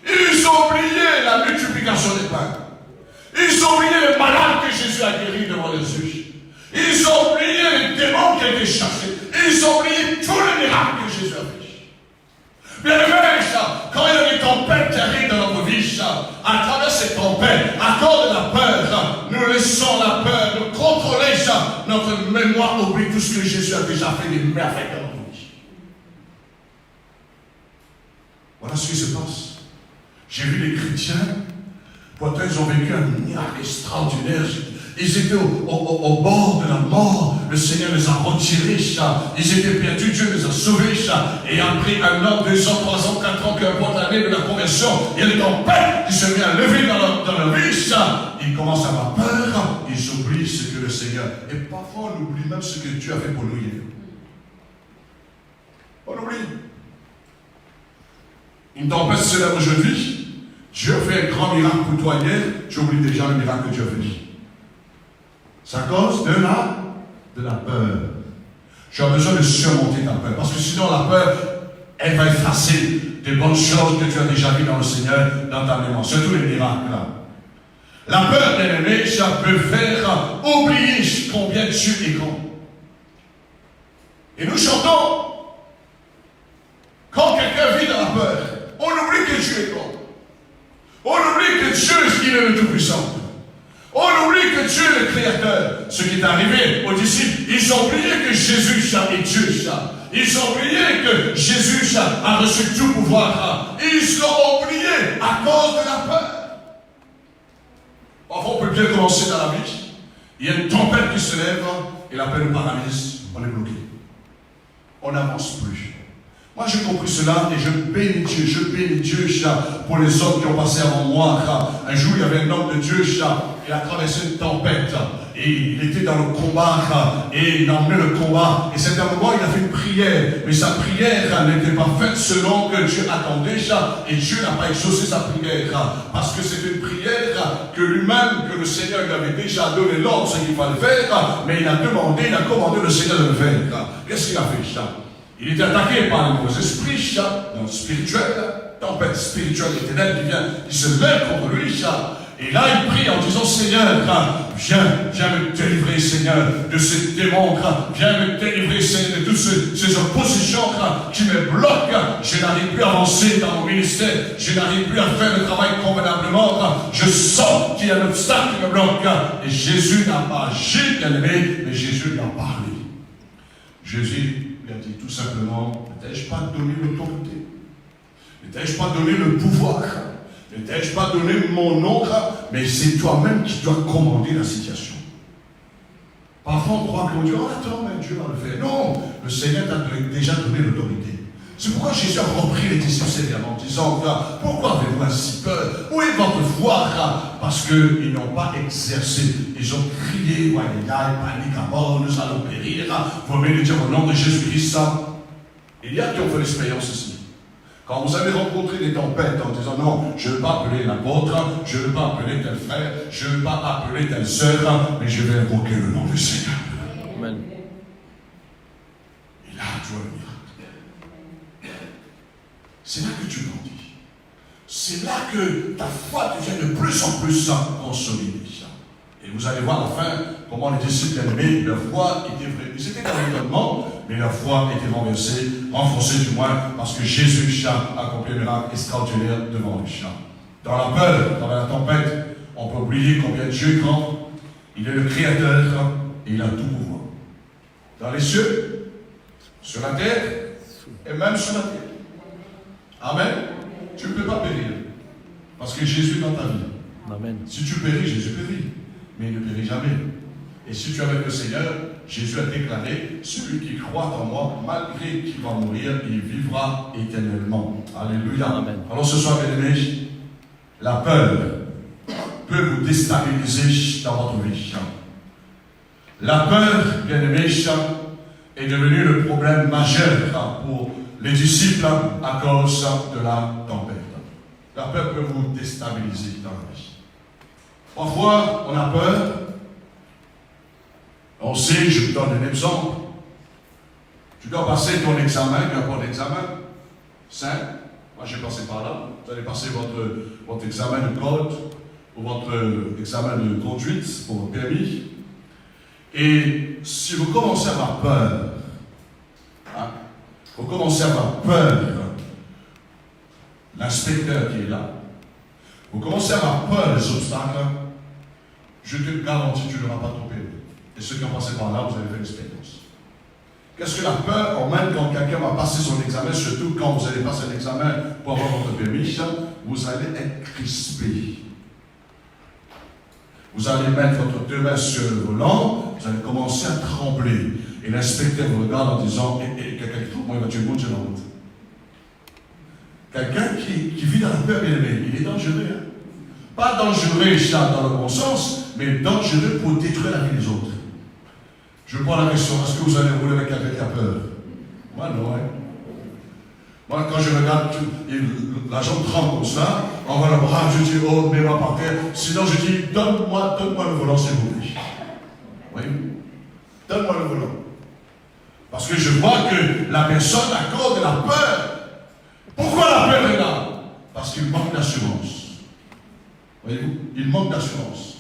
Ils ont oublié la multiplication des pains. Ils ont oublié les malades que Jésus a guéris devant les yeux. Ils ont oublié les démons qui étaient chassés. Ils ont oublié tous les miracles que Jésus a fait. Bien aimé, quand il y a des tempêtes qui arrivent dans notre vie, à travers ces tempêtes, à cause de la peur, nous laissons la peur nous contrôler. Notre mémoire oublie tout ce que Jésus a déjà fait des merveilles dans notre vie. Voilà ce qui se passe. J'ai vu les chrétiens, pourtant ils ont vécu un miracle extraordinaire. Ils étaient au bord de la mort. Le Seigneur les a retirés. Ils étaient perdus. Dieu les a sauvés. Et après 1 an, 2 ans, 3 ans, 4 ans, qu'importe l'année de la conversion, il y a des tempêtes qui se viennent à lever dans leur vie. Ils commencent à avoir peur. Ils oublient ce que le Seigneur. Et parfois on oublie même ce que Dieu a fait pour nous hier. On oublie. Une tempête se lève aujourd'hui. Dieu fait un grand miracle pour toi hier, tu oublies déjà le miracle que Dieu a fait. C'est à cause de la peur. Tu as besoin de surmonter ta peur. Parce que sinon, la peur, elle va effacer des bonnes choses que tu as déjà vues dans le Seigneur, dans ta mémoire. Surtout les miracles. La peur, bien aimé, ça peut faire oublier combien Dieu est grand. Et nous chantons, quand quelqu'un vit dans la peur, on oublie que Dieu est grand. On oublie que Dieu, il est le Tout-Puissant. On oublie que Dieu est le Créateur. Ce qui est arrivé aux disciples, ils ont oublié que Jésus est Dieu. Ils ont oublié que Jésus a reçu tout pouvoir. Ils l'ont oublié à cause de la peur. Parfois, on peut bien commencer dans la vie. Il y a une tempête qui se lève et la peur nous paralyse. On est bloqué. On n'avance plus. Moi, j'ai compris cela et je bénis Dieu pour les hommes qui ont passé avant moi. Un jour, il y avait un homme de Dieu, il a traversé une tempête et il était dans le combat et il a emmené le combat. Et c'est un moment, il a fait une prière, mais sa prière n'était pas faite selon que Dieu attendait et Dieu n'a pas exaucé sa prière parce que c'est une prière que lui-même, que le Seigneur lui avait déjà donné l'ordre, ce qu'il fallait faire, mais il a commandé le Seigneur de le faire. Qu'est-ce qu'il a fait, Il était attaqué par les mauvais esprits, spirituels, tempête spirituelle éternelle qui se lève contre lui, et là il prie en disant, Seigneur, viens me délivrer, Seigneur, de ces démons, viens me délivrer, Seigneur, de toutes ces oppositions qui me bloquent, je n'arrive plus à avancer dans mon ministère, je n'arrive plus à faire le travail convenablement, je sens qu'il y a un obstacle qui me bloque, et Jésus n'a pas agi, bien aimé, mais Jésus lui a parlé. Jésus lui a dit tout simplement, ne t'ai-je pas donné l'autorité? Ne t'ai-je pas donné le pouvoir? Ne t'ai-je pas donné mon nom? Mais c'est toi-même qui dois commander la situation. Parfois on croit qu'on dit, oh attends, mais Dieu va le faire. Non, le Seigneur t'a déjà donné l'autorité. C'est pourquoi Jésus a repris les disciples sévèrement en disant, pourquoi avez-vous ainsi peur? Où est votre foi? Parce qu'ils n'ont pas exercé. Ils ont crié, ouais, panique à mort, nous allons périr. Vous venez dire au nom de Jésus-Christ. Il y a qui ont fait l'expérience ici. Quand vous avez rencontré des tempêtes en disant, non, je ne veux pas appeler l'apôtre, je ne veux pas appeler tel frère, je ne veux pas appeler telle sœur, mais je vais invoquer le nom du Seigneur. Amen. Et là, tu vois le miracle. C'est là que tu grandis. C'est là que ta foi devient de plus en plus consolidée. Et vous allez voir enfin comment les disciples aimés, leur foi était vraie. Ils étaient dans l'étonnement, mais leur foi était renforcée du moins, parce que Jésus a accompli un miracle extraordinaire devant les chats. Dans la peur, dans la tempête, on peut oublier combien Dieu est grand. Il est le Créateur et il a tout pouvoir. Dans les cieux, sur la terre et même sur la terre. Amen. Tu ne peux pas périr. Parce que Jésus est dans ta vie. Amen. Si tu péris, Jésus périt. Mais il ne périt jamais. Et si tu es avec le Seigneur, Jésus a déclaré, celui qui croit en moi, malgré qu'il va mourir, il vivra éternellement. Alléluia. Amen. Alors ce soir, bien aimés, la peur peut vous déstabiliser dans votre vie. La peur, bien aimés, est devenue le problème majeur pour les disciples à cause de la tempête. La peur peut vous déstabiliser dans la vie. Parfois, on a peur. On sait, je vous donne un exemple. Tu dois passer ton examen, n'importe examen. Simple. Moi, j'ai passé par là. Vous allez passer votre examen de code ou votre examen de conduite pour le permis. Et si vous commencez à avoir peur, vous commencez à avoir peur, l'inspecteur qui est là, vous commencez à avoir peur des obstacles, je te garantis, tu n'auras pas ton permis. Et ceux qui ont passé par là, vous avez fait l'expérience. Qu'est-ce que la peur, en même quand quelqu'un va passer son examen, surtout quand vous allez passer un examen pour avoir votre permis, vous allez être crispé. Vous allez mettre votre deux mains sur le volant, vous allez commencer à trembler. Et l'inspecteur vous regarde en disant, quelqu'un qui trouve, moi, tu montes sur la route. Quelqu'un qui vit dans la peur, bien aimé, il est dangereux. Hein? Pas dangereux, dans le bon sens, mais dangereux pour détruire la vie des autres. Je prends la question, est-ce que vous allez rouler avec quelqu'un qui a peur? Moi, non. Hein? Moi, quand je regarde, la jambe tremble comme ça, on voit le bras, je dis, oh, mets-moi par terre. Sinon, je dis, donne-moi le volant, s'il vous plaît. la personne accorde la peur. Pourquoi la peur est là? Parce qu'il manque d'assurance. Voyez-vous, il manque d'assurance.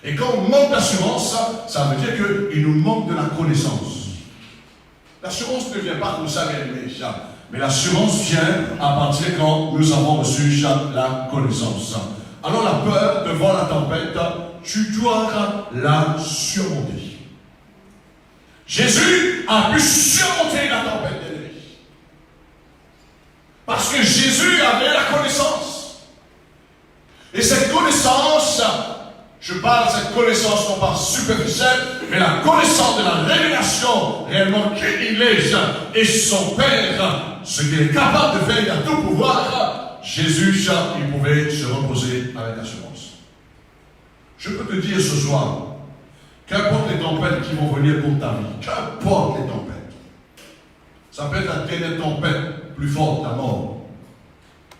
Et quand on manque d'assurance, ça veut dire qu'il nous manque de la connaissance. L'assurance ne vient pas comme ça, bien aimé. Mais l'assurance vient à partir quand nous avons reçu la connaissance. Alors la peur devant la tempête, tu dois la surmonter. Jésus a pu surmonter la tempête de l'ennemi. Parce que Jésus avait la connaissance. Et cette connaissance, je parle de cette connaissance non pas superficielle, mais la connaissance de la révélation réellement qui il est et son Père, ce qu'il est capable de faire, il a tout pouvoir. Jésus, il pouvait se reposer avec assurance. Je peux te dire ce soir, qu'importe les tempêtes qui vont venir pour ta vie, qu'importe les tempêtes, ça peut être la dernière tempête plus forte, ta mort.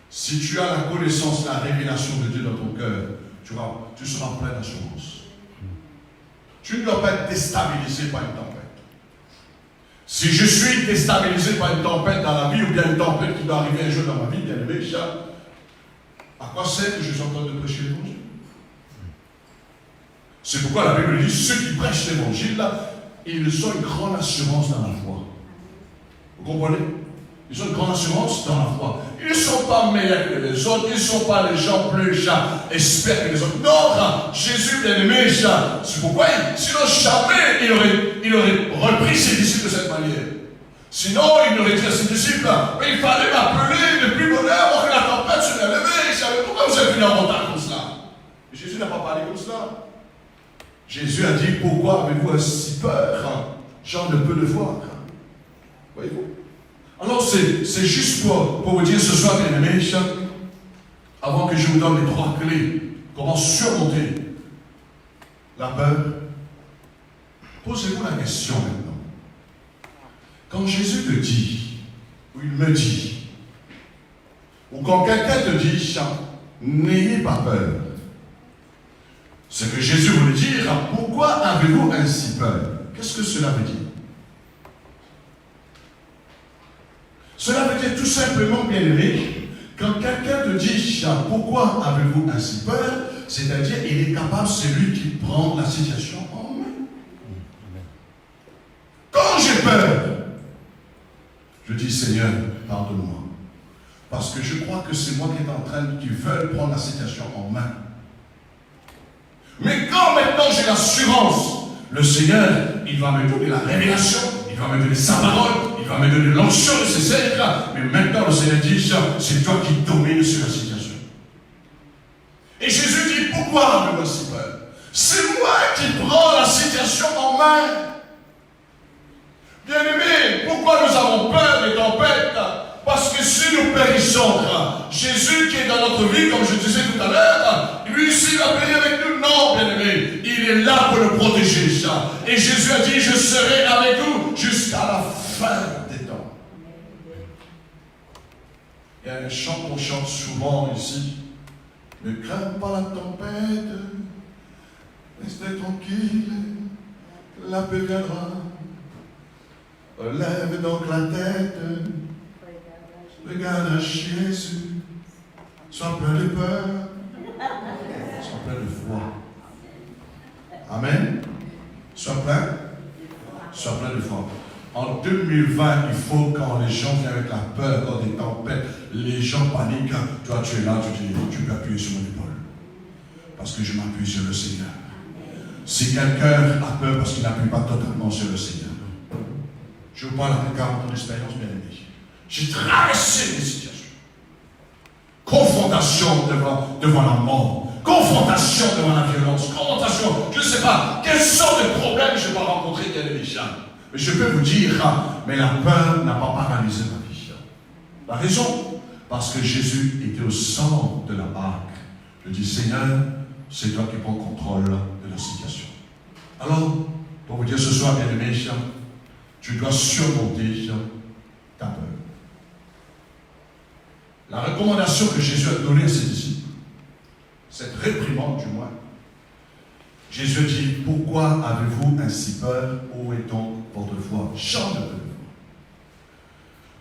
Si tu as la connaissance, la révélation de Dieu dans ton cœur, tu seras plein d'assurance. Tu ne dois pas être déstabilisé par une tempête. Si je suis déstabilisé par une tempête dans la vie, ou bien une tempête qui doit arriver un jour dans ma vie, bien aimé, à quoi sert que je suis en train de prêcher l'évangile? C'est pourquoi la Bible dit, ceux qui prêchent l'évangile, ils ont une grande assurance dans la foi. Vous comprenez? Ils ont une grande assurance dans la foi. Ils ne sont pas meilleurs que les autres, ils ne sont pas les gens plus experts que les autres. Non, Jésus bien-aimé, c'est pourquoi, sinon jamais il aurait repris ses disciples de cette manière. Sinon, il aurait dit à ses disciples, mais il fallait m'appeler depuis mon heure pour que la tempête se lève. Je savais pourquoi vous êtes venus en retard comme cela. Mais Jésus n'a pas parlé comme cela. Jésus a dit, pourquoi avez-vous si peur? Gens de peu de foi. Voyez-vous? Alors c'est juste pour vous dire ce soir, bien aimés, avant que je vous donne les 3 clés, comment surmonter la peur, posez-vous la question maintenant. Quand Jésus te dit, ou il me dit, ou quand quelqu'un te dit, n'ayez pas peur, ce que Jésus voulait dire, pourquoi avez-vous ainsi peur? Qu'est-ce que cela veut dire? Cela veut dire tout simplement, bien aimé, quand quelqu'un te dit pourquoi avez-vous ainsi peur, c'est-à-dire il est capable, c'est lui qui prend la situation en main. Quand j'ai peur, je dis Seigneur, pardonne-moi. Parce que je crois que c'est moi qui veux prendre la situation en main. Mais quand maintenant j'ai l'assurance, le Seigneur, il va me donner la révélation, il va me donner sa parole, il va me donner l'onction nécessaire, mais maintenant le Seigneur dit, c'est toi qui domines sur la situation. Et Jésus dit, pourquoi avez-vous si peur? C'est moi qui prends la situation en main. Bien-aimés, pourquoi nous avons peur des tempêtes? Parce que si nous périssons, Jésus qui est dans notre vie, comme je disais tout à l'heure, lui aussi va payer avec nous. Non, bien-aimé, il est là pour nous protéger. Et Jésus a dit, je serai avec vous jusqu'à la fin des temps. Il y a un chant qu'on chante souvent ici. Ne crains pas la tempête, restez tranquille, la paix viendra. Relève donc la tête. Regarde à Jésus, sois plein de peur, sois plein de foi. Amen. Sois plein de foi. En 2020, il faut, quand les gens viennent avec la peur, quand des tempêtes, les gens paniquent, toi tu es là, tu peux appuyer sur mon épaule. Parce que je m'appuie sur le Seigneur. Si quelqu'un a peur parce qu'il n'appuie pas totalement sur le Seigneur, je vous parle avec 40 ans d'expérience, bien aimé. J'ai traversé des situations. Confrontation devant la mort. Confrontation devant la violence. Confrontation, je ne sais pas, quelles sortes de problèmes je vais rencontrer dans les gens. Mais je peux vous dire, mais la peur n'a pas paralysé ma vie. La raison, parce que Jésus était au centre de la barque. Je dis, Seigneur, c'est toi qui prends le contrôle de la situation. Alors, pour vous dire ce soir, bien aimé, tu dois surmonter ta peur. La recommandation que Jésus a donnée à ses disciples, cette réprimande du moins, Jésus dit, pourquoi avez-vous ainsi peur? Où est donc votre foi? Chant de peur.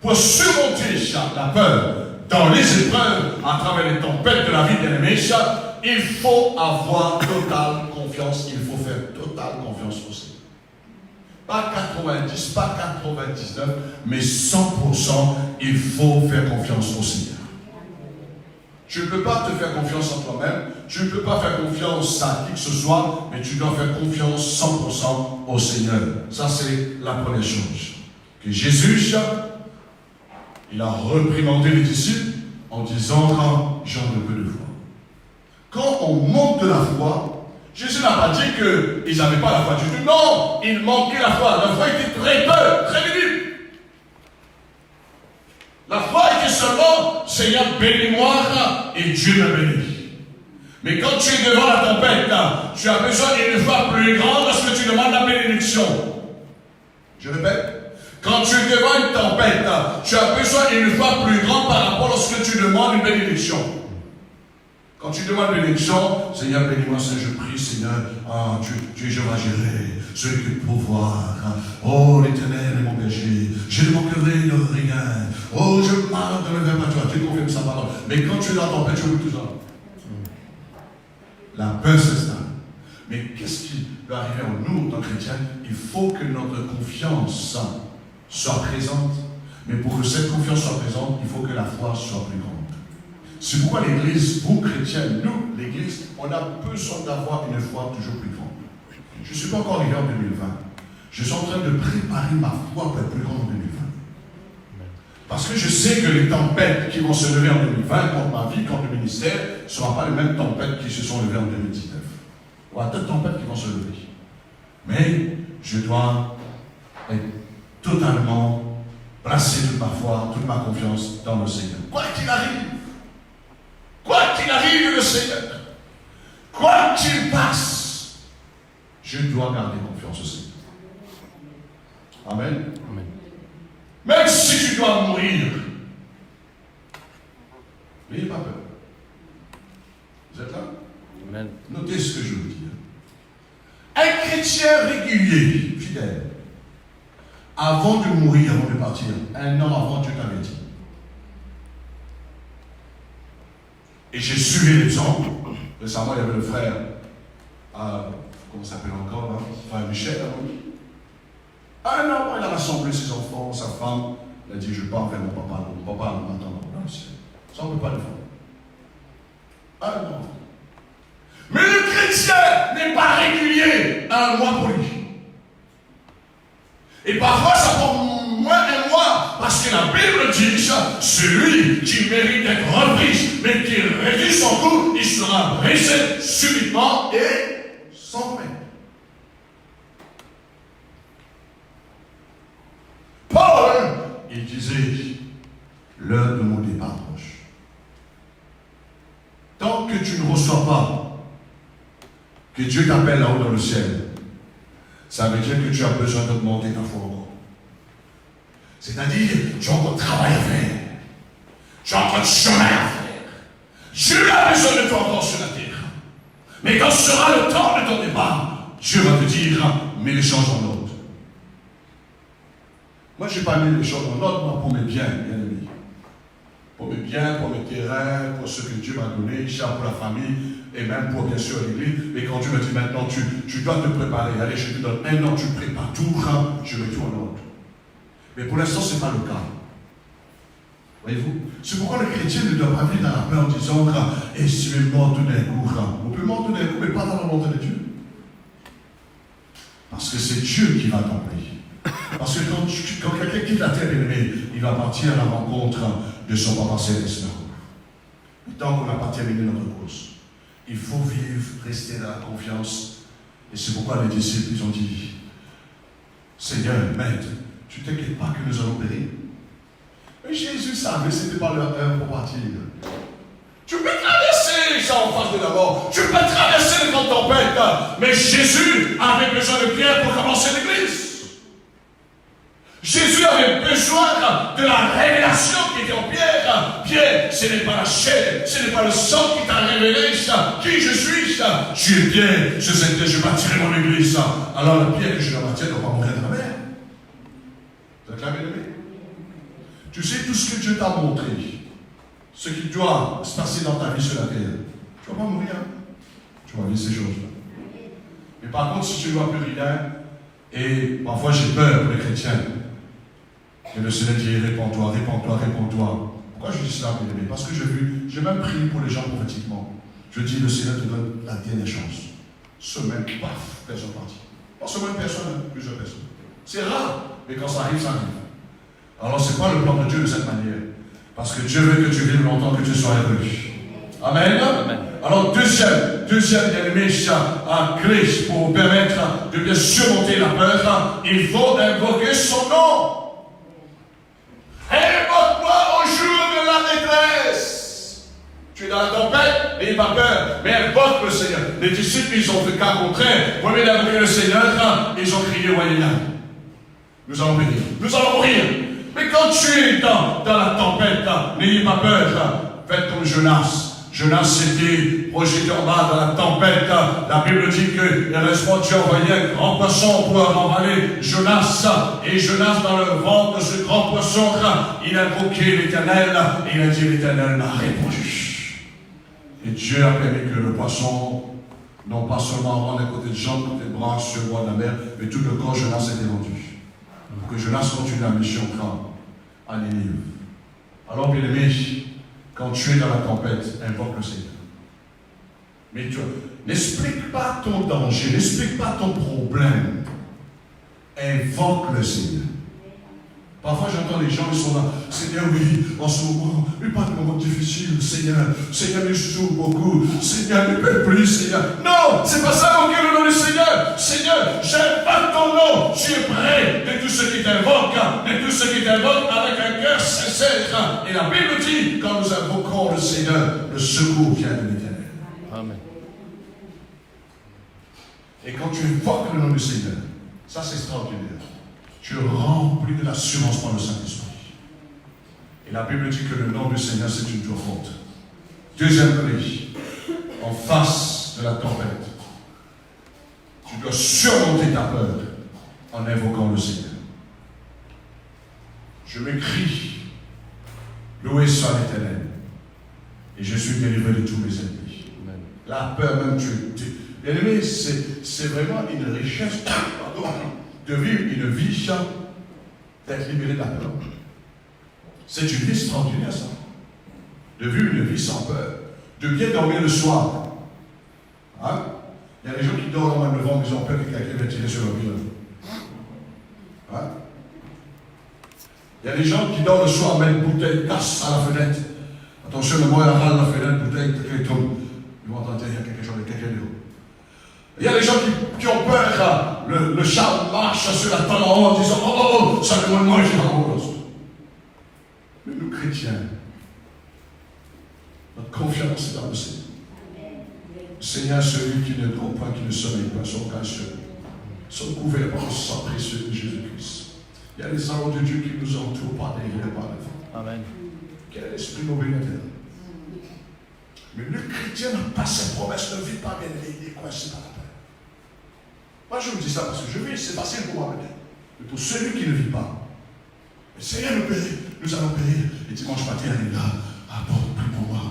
pour surmonter la peur dans les épreuves, à travers les tempêtes de la vie bien-aimée, il faut avoir totale confiance, il faut faire totale confiance au Seigneur. Pas 90, pas 99, mais 100%, il faut faire confiance au Seigneur. Tu ne peux pas te faire confiance en toi-même, tu ne peux pas faire confiance à qui que ce soit, mais tu dois faire confiance 100% au Seigneur. Ça, c'est la première chose. Que Jésus, il a reprimandé les disciples en disant, j'en ai peu de foi. Quand on manque de la foi, Jésus n'a pas dit qu'ils n'avaient pas la foi du tout. Non, ils manquaient la foi. La foi était très peu, très minime. La foi était seulement, Seigneur, bénis-moi et Dieu me bénit. Mais quand tu es devant la tempête, tu as besoin d'une foi plus grande lorsque tu demandes la bénédiction. Je répète, quand tu es devant une tempête, tu as besoin d'une foi plus grande par rapport lorsque tu demandes une bénédiction. Quand tu demandes une bénédiction, Seigneur, bénis-moi, Seigneur, je prie, Seigneur, tu es Jéhovah Jireh, celui qui peut pouvoir. Oh, l'Éternel est mon berger, je ne manquerai de rien. Oh, je marche dans le verbe à toi, tu confirmes sa parole. Mais quand tu es dans la tempête, tu veux tout ça. La peur s'installe. Mais qu'est-ce qui peut arriver en nous, en tant que chrétiens? Il faut que notre confiance soit présente. Mais pour que cette confiance soit présente, il faut que la foi soit plus grande. C'est pourquoi l'Église, vous chrétiens, nous, l'Église, on a besoin d'avoir une foi toujours plus grande. Je ne suis pas encore arrivé en 2020. Je suis en train de préparer ma foi pour être plus grande en 2020. Parce que je sais que les tempêtes qui vont se lever en 2020 contre ma vie, contre le ministère, ne seront pas les mêmes tempêtes qui se sont levées en 2019. Il y aura d'autres tempêtes qui vont se lever. Mais je dois être totalement placer toute ma foi, toute ma confiance dans le Seigneur. Quoi qu'il arrive le Seigneur, quoi qu'il passe, je dois garder confiance au Seigneur. Amen. Amen. Même si tu dois mourir, n'ayez pas peur. Vous êtes là? Amen. Notez ce que je vous dis. Un chrétien régulier, fidèle, avant de mourir, avant de partir, un an avant, Dieu t'avait dit. Et j'ai suivi l'exemple. Récemment, il y avait le frère, comment ça s'appelle encore, là, frère Michel, un an, il a rassemblé ses enfants, sa femme, il a dit, je pars vers mon papa m'attend dans le ciel. Ça, on ne peut pas le faire. Un an. Mais le chrétien n'est pas régulier un mois pour lui. Et parfois, ça prend moins d'un mois, parce que la Bible dit, celui qui mérite d'être repris, mais qui réduit son coup, il sera brisé subitement et sans peine. Paul, il disait, l'heure de mon départ proche. Tant que tu ne reçois pas que Dieu t'appelle là-haut dans le ciel, ça veut dire que tu as besoin d'augmenter ta foi encore. C'est-à-dire, tu as encore de travail à faire. Tu as encore de chemin à faire. Dieu a besoin de toi encore sur la terre. Mais quand sera le temps de ton départ, Dieu va te dire, mets les choses en ordre. Moi, je n'ai pas mis les choses en ordre, moi, pour mes biens, bien aimés. Pour mes biens, pour mes terrains, pour ce que Dieu m'a donné, pour la famille, et même pour, bien sûr, l'église. Mais quand Dieu me dit maintenant, tu dois te préparer. Allez, je te donne un an, tu prépares tout, je mets tout en ordre. Mais pour l'instant, ce n'est pas le cas. Voyez-vous? C'est pourquoi le chrétien ne doit pas vivre dans la peur en disant, et si tu es mort tout d'un coup, on peut mort tout d'un coup, mais pas dans la volonté de Dieu. Parce que c'est Dieu qui va t'employer. Parce que quand quelqu'un quitte la terre bien-aimée, il va partir à la rencontre de son papa céleste. Mais tant qu'on n'a pas terminé notre course, il faut vivre, rester dans la confiance. Et c'est pourquoi les disciples ils ont dit, Seigneur, Maître, tu ne t'inquiètes pas que nous allons périr. Mais Jésus savait, ce n'était pas leur heure pour partir. Tu peux traverser les gens en face de la mort. Tu peux traverser les grandes tempêtes. Mais Jésus avait besoin de Pierre pour commencer l'église. Jésus avait besoin de la révélation qui était en Pierre. Pierre, ce n'est pas la chair, ce n'est pas le sang qui t'a révélé qui je suis. Tu es Pierre, je bâtirai mon église. Alors la pierre que je dois bâtir ne doit pas mourir de la mer. Vous êtes là, bien aimé? Tu sais tout ce que Dieu t'a montré, ce qui doit se passer dans ta vie sur la terre. Tu ne vas pas mourir. Tu vas vivre ces choses-là. Mais par contre, si tu ne vois plus rien, et parfois j'ai peur pour les chrétiens, et le Seigneur dit, réponds-toi, réponds-toi, réponds-toi. Pourquoi je dis cela, bien aimé? Parce que j'ai même prié pour les gens prophétiquement. Je dis, le Seigneur te donne la dernière chance. Semaine, paf, personne partie. Pas seulement une personne, plusieurs personnes. C'est rare, mais quand ça arrive, ça arrive. Alors, ce n'est pas le plan de Dieu de cette manière. Parce que Dieu veut que tu vives longtemps, que tu sois heureux. Amen. Amen. Alors, deuxième bien-aimé, à Christ, pour permettre de bien surmonter la peur, il faut invoquer son nom. Invoque-moi au jour de la détresse. Tu es dans la tempête, n'ayez pas peur, mais invoque le Seigneur. Les disciples, ils ont fait le cas contraire. Au lieu d'invoquer le Seigneur, ils ont crié, voyez là. Nous allons périr, nous allons mourir. Mais quand tu es dans la tempête, n'ayez pas peur. Faites comme Jonas. Jonas s'était projeté en bas dans la tempête. La Bible dit que Dieu envoyait un grand poisson pour remballer Jonas. Et Jonas, dans le ventre de ce grand poisson, il a invoqué l'Éternel. Et il a dit, l'Éternel m'a répondu. Et Dieu a permis que le poisson, non pas seulement rende un côté de jambe, côté de bras sur le bord de la mer, mais tout le corps Jonas était rendu. Pour que Jonas continue la mission à Ninive. Alors, bien aimé, quand tu es dans la tempête, invoque le Seigneur. Mais tu n'explique pas ton danger, n'explique pas ton problème. Invoque le Seigneur. Parfois j'entends les gens, ils sont là, Seigneur, oui, en ce moment, mais pas de moment difficile, Seigneur, je souffre beaucoup, Seigneur, ne peux plus, Seigneur. Non, c'est pas ça invoquer le nom du Seigneur. Seigneur, j'invoque ton nom, tu es près de tous ceux qui t'invoquent, avec un cœur sincère. Et la Bible dit, quand nous invoquons le Seigneur, le secours vient de l'Éternel. Amen. Et quand tu invoques le nom du Seigneur, ça c'est extraordinaire. Tu es rempli de l'assurance par le Saint-Esprit. Et la Bible dit que le nom du Seigneur, c'est une tour forte. Deuxième clé, en face de la tempête, tu dois surmonter ta peur en invoquant le Seigneur. Je m'écris, loué soit l'Éternel, et je suis délivré de tous mes ennemis. Amen. La peur même, bien aimé, c'est vraiment une richesse, de vivre une vie d'être libéré de la peur. C'est une vie extraordinaire, ça. De vivre une vie sans peur. De bien dormir le soir. Hein? Il y a des gens qui dorment en levant, ils ont peur que quelqu'un va tirer sur leur vie. Hein? Il y a des gens qui dorment le soir, mettent une bouteille, casse à la fenêtre. Attention, le moyen râle la fenêtre, bouteille, quelqu'un tombe. Ils vont entendre, il y a quelque chose avec quelqu'un d'autre. Il y a des gens qui ont peur, le chat marche sur la table en haut en disant, oh, ça me mange dans mon os. Mais nous, chrétiens, notre confiance est dans le Seigneur. Le Seigneur, celui qui ne dort pas, qui ne sommeille pas, son cœur sont couverts par le sang précieux de Jésus-Christ. Il y a les anges de Dieu qui nous entourent par derrière et par devant. Amen. Quel esprit mauvais là-dedans. Mais le chrétien n'a pas cette promesse, ne vit pas bien, il est coincé par la peur. Moi je vous dis ça parce que je vis, c'est facile pour moi peut-être. Mais pour celui qui ne vit pas, le Seigneur nous périr, nous allons périr. Et dimanche matin, il est là, apporte, prie pour moi,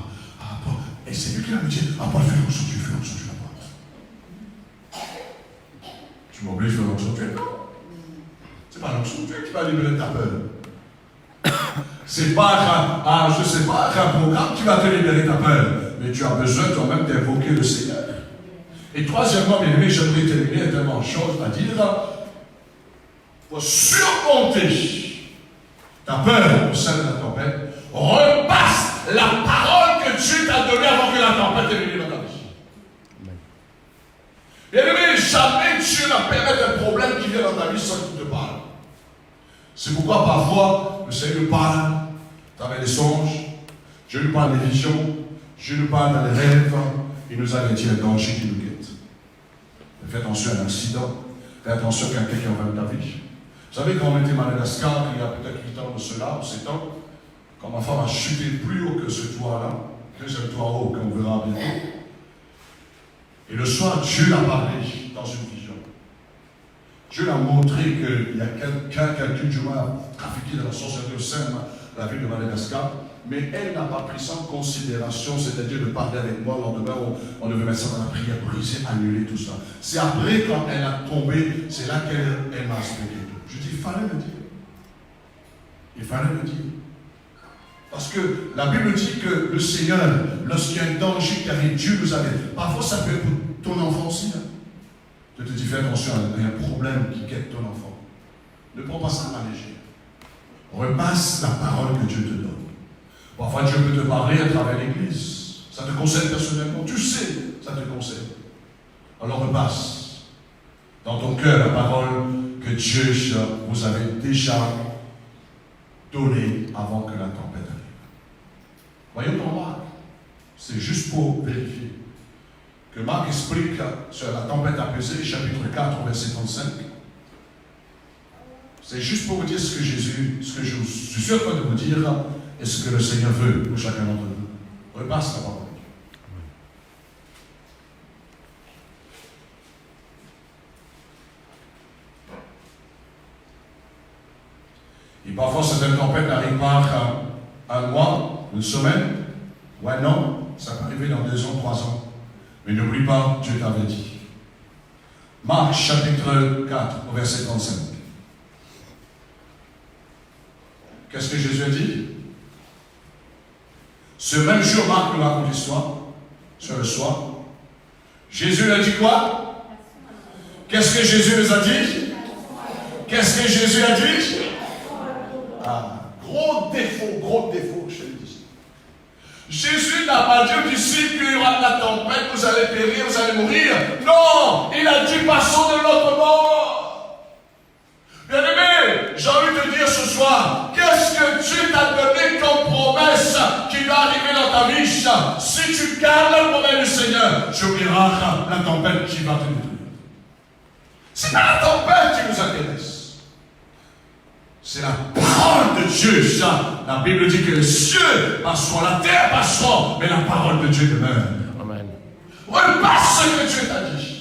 apporte. Et c'est lui qui va me dire, apporte, fais l'onction Dieu, la porte. Tu m'obliges à faire l'onction Dieu? Non. C'est pas l'onction Dieu qui va libérer ta peur. C'est pas je sais pas, un programme qui va te libérer ta peur. Mais tu as besoin toi-même d'invoquer le Seigneur. Et troisièmement, bien aimé, j'aimerais terminer tellement de choses à dire. Pour surmonter ta peur au sein de la tempête, repasse la parole que Dieu t'a donnée avant que la tempête ait venu dans ta vie. Bien aimé, jamais Dieu ne permet un problème qui vient dans ta vie sans qu'il te parle. C'est pourquoi parfois, le Seigneur nous parle à travers les songes, Dieu nous parle des visions, Dieu nous parle dans les rêves, il nous avertit un danger qui nous guette. Fais attention à un accident, fais attention à quelqu'un qui envahit ta vie. Vous savez, quand on était à Madagascar, il y a peut-être 8 ans de cela, ou 7 ans, quand ma femme a chuté plus haut que ce toit-là, deuxième toit haut qu'on verra bientôt, et le soir, Dieu l'a parlé dans une vision. Dieu l'a montré qu'il y a quelqu'un du moins trafiqué dans la sorcellerie au sein la ville de Madagascar, mais elle n'a pas pris ça en considération, c'est-à-dire de parler avec moi. Le lendemain, on devait mettre ça dans la prière, briser, annuler tout ça. C'est après, quand elle a tombé, c'est là qu'elle m'a expliqué. Je dis, il fallait me dire. Il fallait me dire. Parce que la Bible dit que le Seigneur, lorsqu'il y a un danger qui arrive, Dieu nous avait. Parfois, ça peut être pour ton enfant aussi. Hein. Je te dis, fais attention, il y a un problème qui guette ton enfant. Ne prends pas ça à la légère. Repasse la parole que Dieu te donne. Parfois, Dieu peut te parler à travers l'Église. Ça te concerne personnellement. Tu sais, ça te concerne. Alors repasse dans ton cœur la parole que Dieu vous avait déjà donnée avant que la tempête arrive. Voyons dans Marc. C'est juste pour vérifier. Que Marc explique sur la tempête apaisée, chapitre 4, verset 35. C'est juste pour vous dire ce que je suis en train de vous dire, et ce que le Seigneur veut pour chacun d'entre nous. Repasse la parole. Et parfois, certaines tempêtes n'arrivent pas à un mois, une semaine, ou un an. Ça peut arriver dans 2 ans, 3 ans. Mais n'oublie pas, Dieu t'avait dit. Marc, chapitre 4, verset 35. Qu'est-ce que Jésus a dit? Ce même jour, Marc nous raconte l'histoire, sur le soir. Jésus a dit quoi? Qu'est-ce que Jésus nous a dit? Qu'est-ce que Jésus a dit? Ah, gros défaut, je le dis. Jésus n'a pas dit aux disciples qu'il y aura de la tempête, vous allez périr, vous allez mourir. Non, il a dit passons de l'autre bord. Bien-aimé, j'ai envie de te dire ce soir, qu'est-ce que Dieu t'a donné comme promesse qui va arriver dans ta vie? Si tu gardes la promesse du Seigneur, tu oublieras la tempête qui va te détruire. C'est pas la tempête qui nous intéresse. C'est la parole de Dieu. Ça, la Bible dit que les cieux passeront, la terre passeront, mais la parole de Dieu demeure. Amen. Repasse ce que Dieu t'a dit.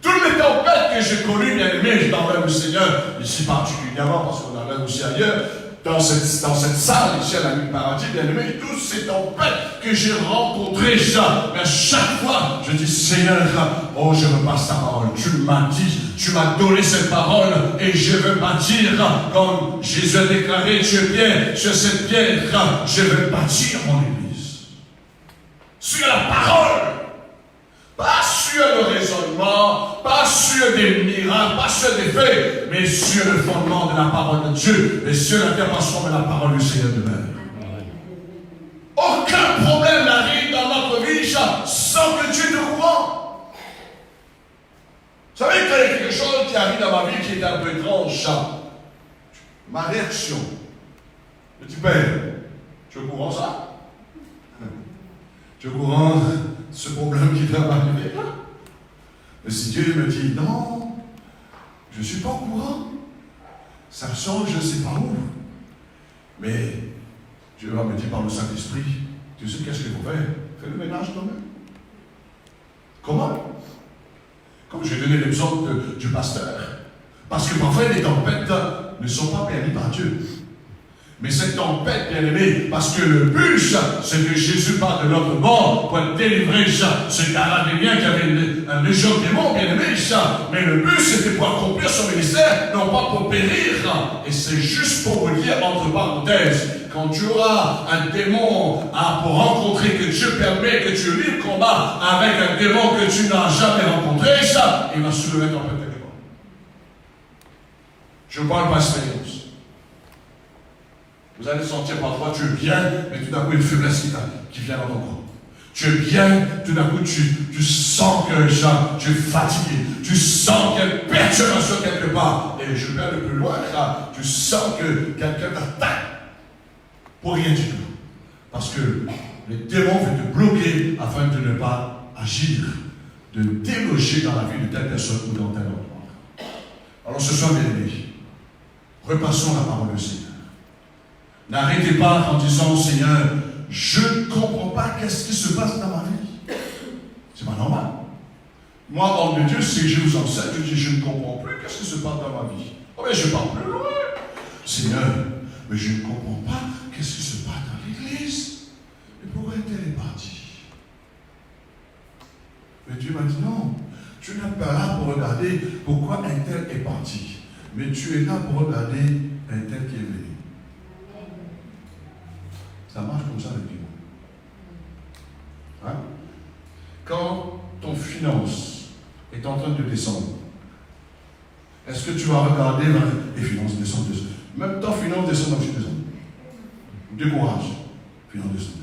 Toutes les tempêtes que j'ai connues, bien aimé, je t'enlève le Seigneur, ici particulièrement, parce qu'on enlève aussi ailleurs, dans cette salle, ici à la nuit paradis, bien aimé, toutes ces tempêtes que j'ai rencontrées, mais à chaque fois, je dis, Seigneur, oh, je repasse ta parole. Tu m'as dit, tu m'as donné cette parole, et je veux bâtir, comme Jésus a déclaré, tu es bien, sur cette pierre, je veux bâtir mon église. Sur la parole. Pas sur le raisonnement, pas sur des miracles, pas sur des faits, mais sur le fondement de la parole de Dieu. Et sur la terre passeront, mais la parole du Seigneur demeure. Aucun problème n'arrive dans notre vie sans que Dieu te courant. Vous savez qu'il y a quelque chose qui arrive dans ma vie qui est un peu étrange. Ma réaction. Je dis, Père, tu es au courant ça? Tu es au courant ce problème qui va m'arriver là? Mais si Dieu me dit non, je ne suis pas au courant, ça sort, je ne sais pas où. Mais Dieu va me dire par le Saint-Esprit, tu sais qu'est-ce qu'il faut faire? Fais le ménage toi-même. Comment? Comme j'ai donné l'exemple du pasteur. Parce que parfois les tempêtes ne sont pas permises par Dieu. Mais cette tempête, bien aimé, parce que le but, c'est que Jésus part de notre mort pour délivrer ce carabinien qui avait un légion de démons, bien aimé, mais le but, c'était pour accomplir son ministère, non pas pour périr. Et c'est juste pour vous dire, entre parenthèses, quand tu auras un démon pour rencontrer, que Dieu permet, que tu lis le combat avec un démon que tu n'as jamais rencontré, il va soulever une tempête quelque part. Je parle par expérience. Vous allez sentir parfois, tu es bien, mais tout d'un coup, une faiblesse qui vient dans ton corps. Tu es bien, tout d'un coup, tu sens que tu es fatigué. Tu sens qu'il y a une perturbation quelque part. Et je vais aller plus loin, là. Tu sens que quelqu'un t'attaque pour rien du tout. Parce que les démons veulent te bloquer afin de ne pas agir, de déloger dans la vie de telle personne ou dans tel endroit. Alors ce soir, bien aimés, repassons la parole du Seigneur. N'arrêtez pas en disant, Seigneur, je ne comprends pas qu'est-ce qui se passe dans ma vie. C'est pas normal. Moi, homme de Dieu, si je vous enseigne, je dis, je ne comprends plus qu'est-ce qui se passe dans ma vie. Oh, mais je parle plus loin. Seigneur, Mais je ne comprends pas qu'est-ce qui se passe dans l'église. Et pourquoi est-elle partie? Mais Dieu m'a dit non, tu n'es pas là pour regarder pourquoi un tel est parti. Mais tu es là pour regarder un tel qui est venu. Ça marche comme ça avec Dieu. Hein? Quand ton finance est en train de descendre, est-ce que tu vas regarder les finances descendent? Même ta finance descend, donc tu descends. Décourage. Finance descend.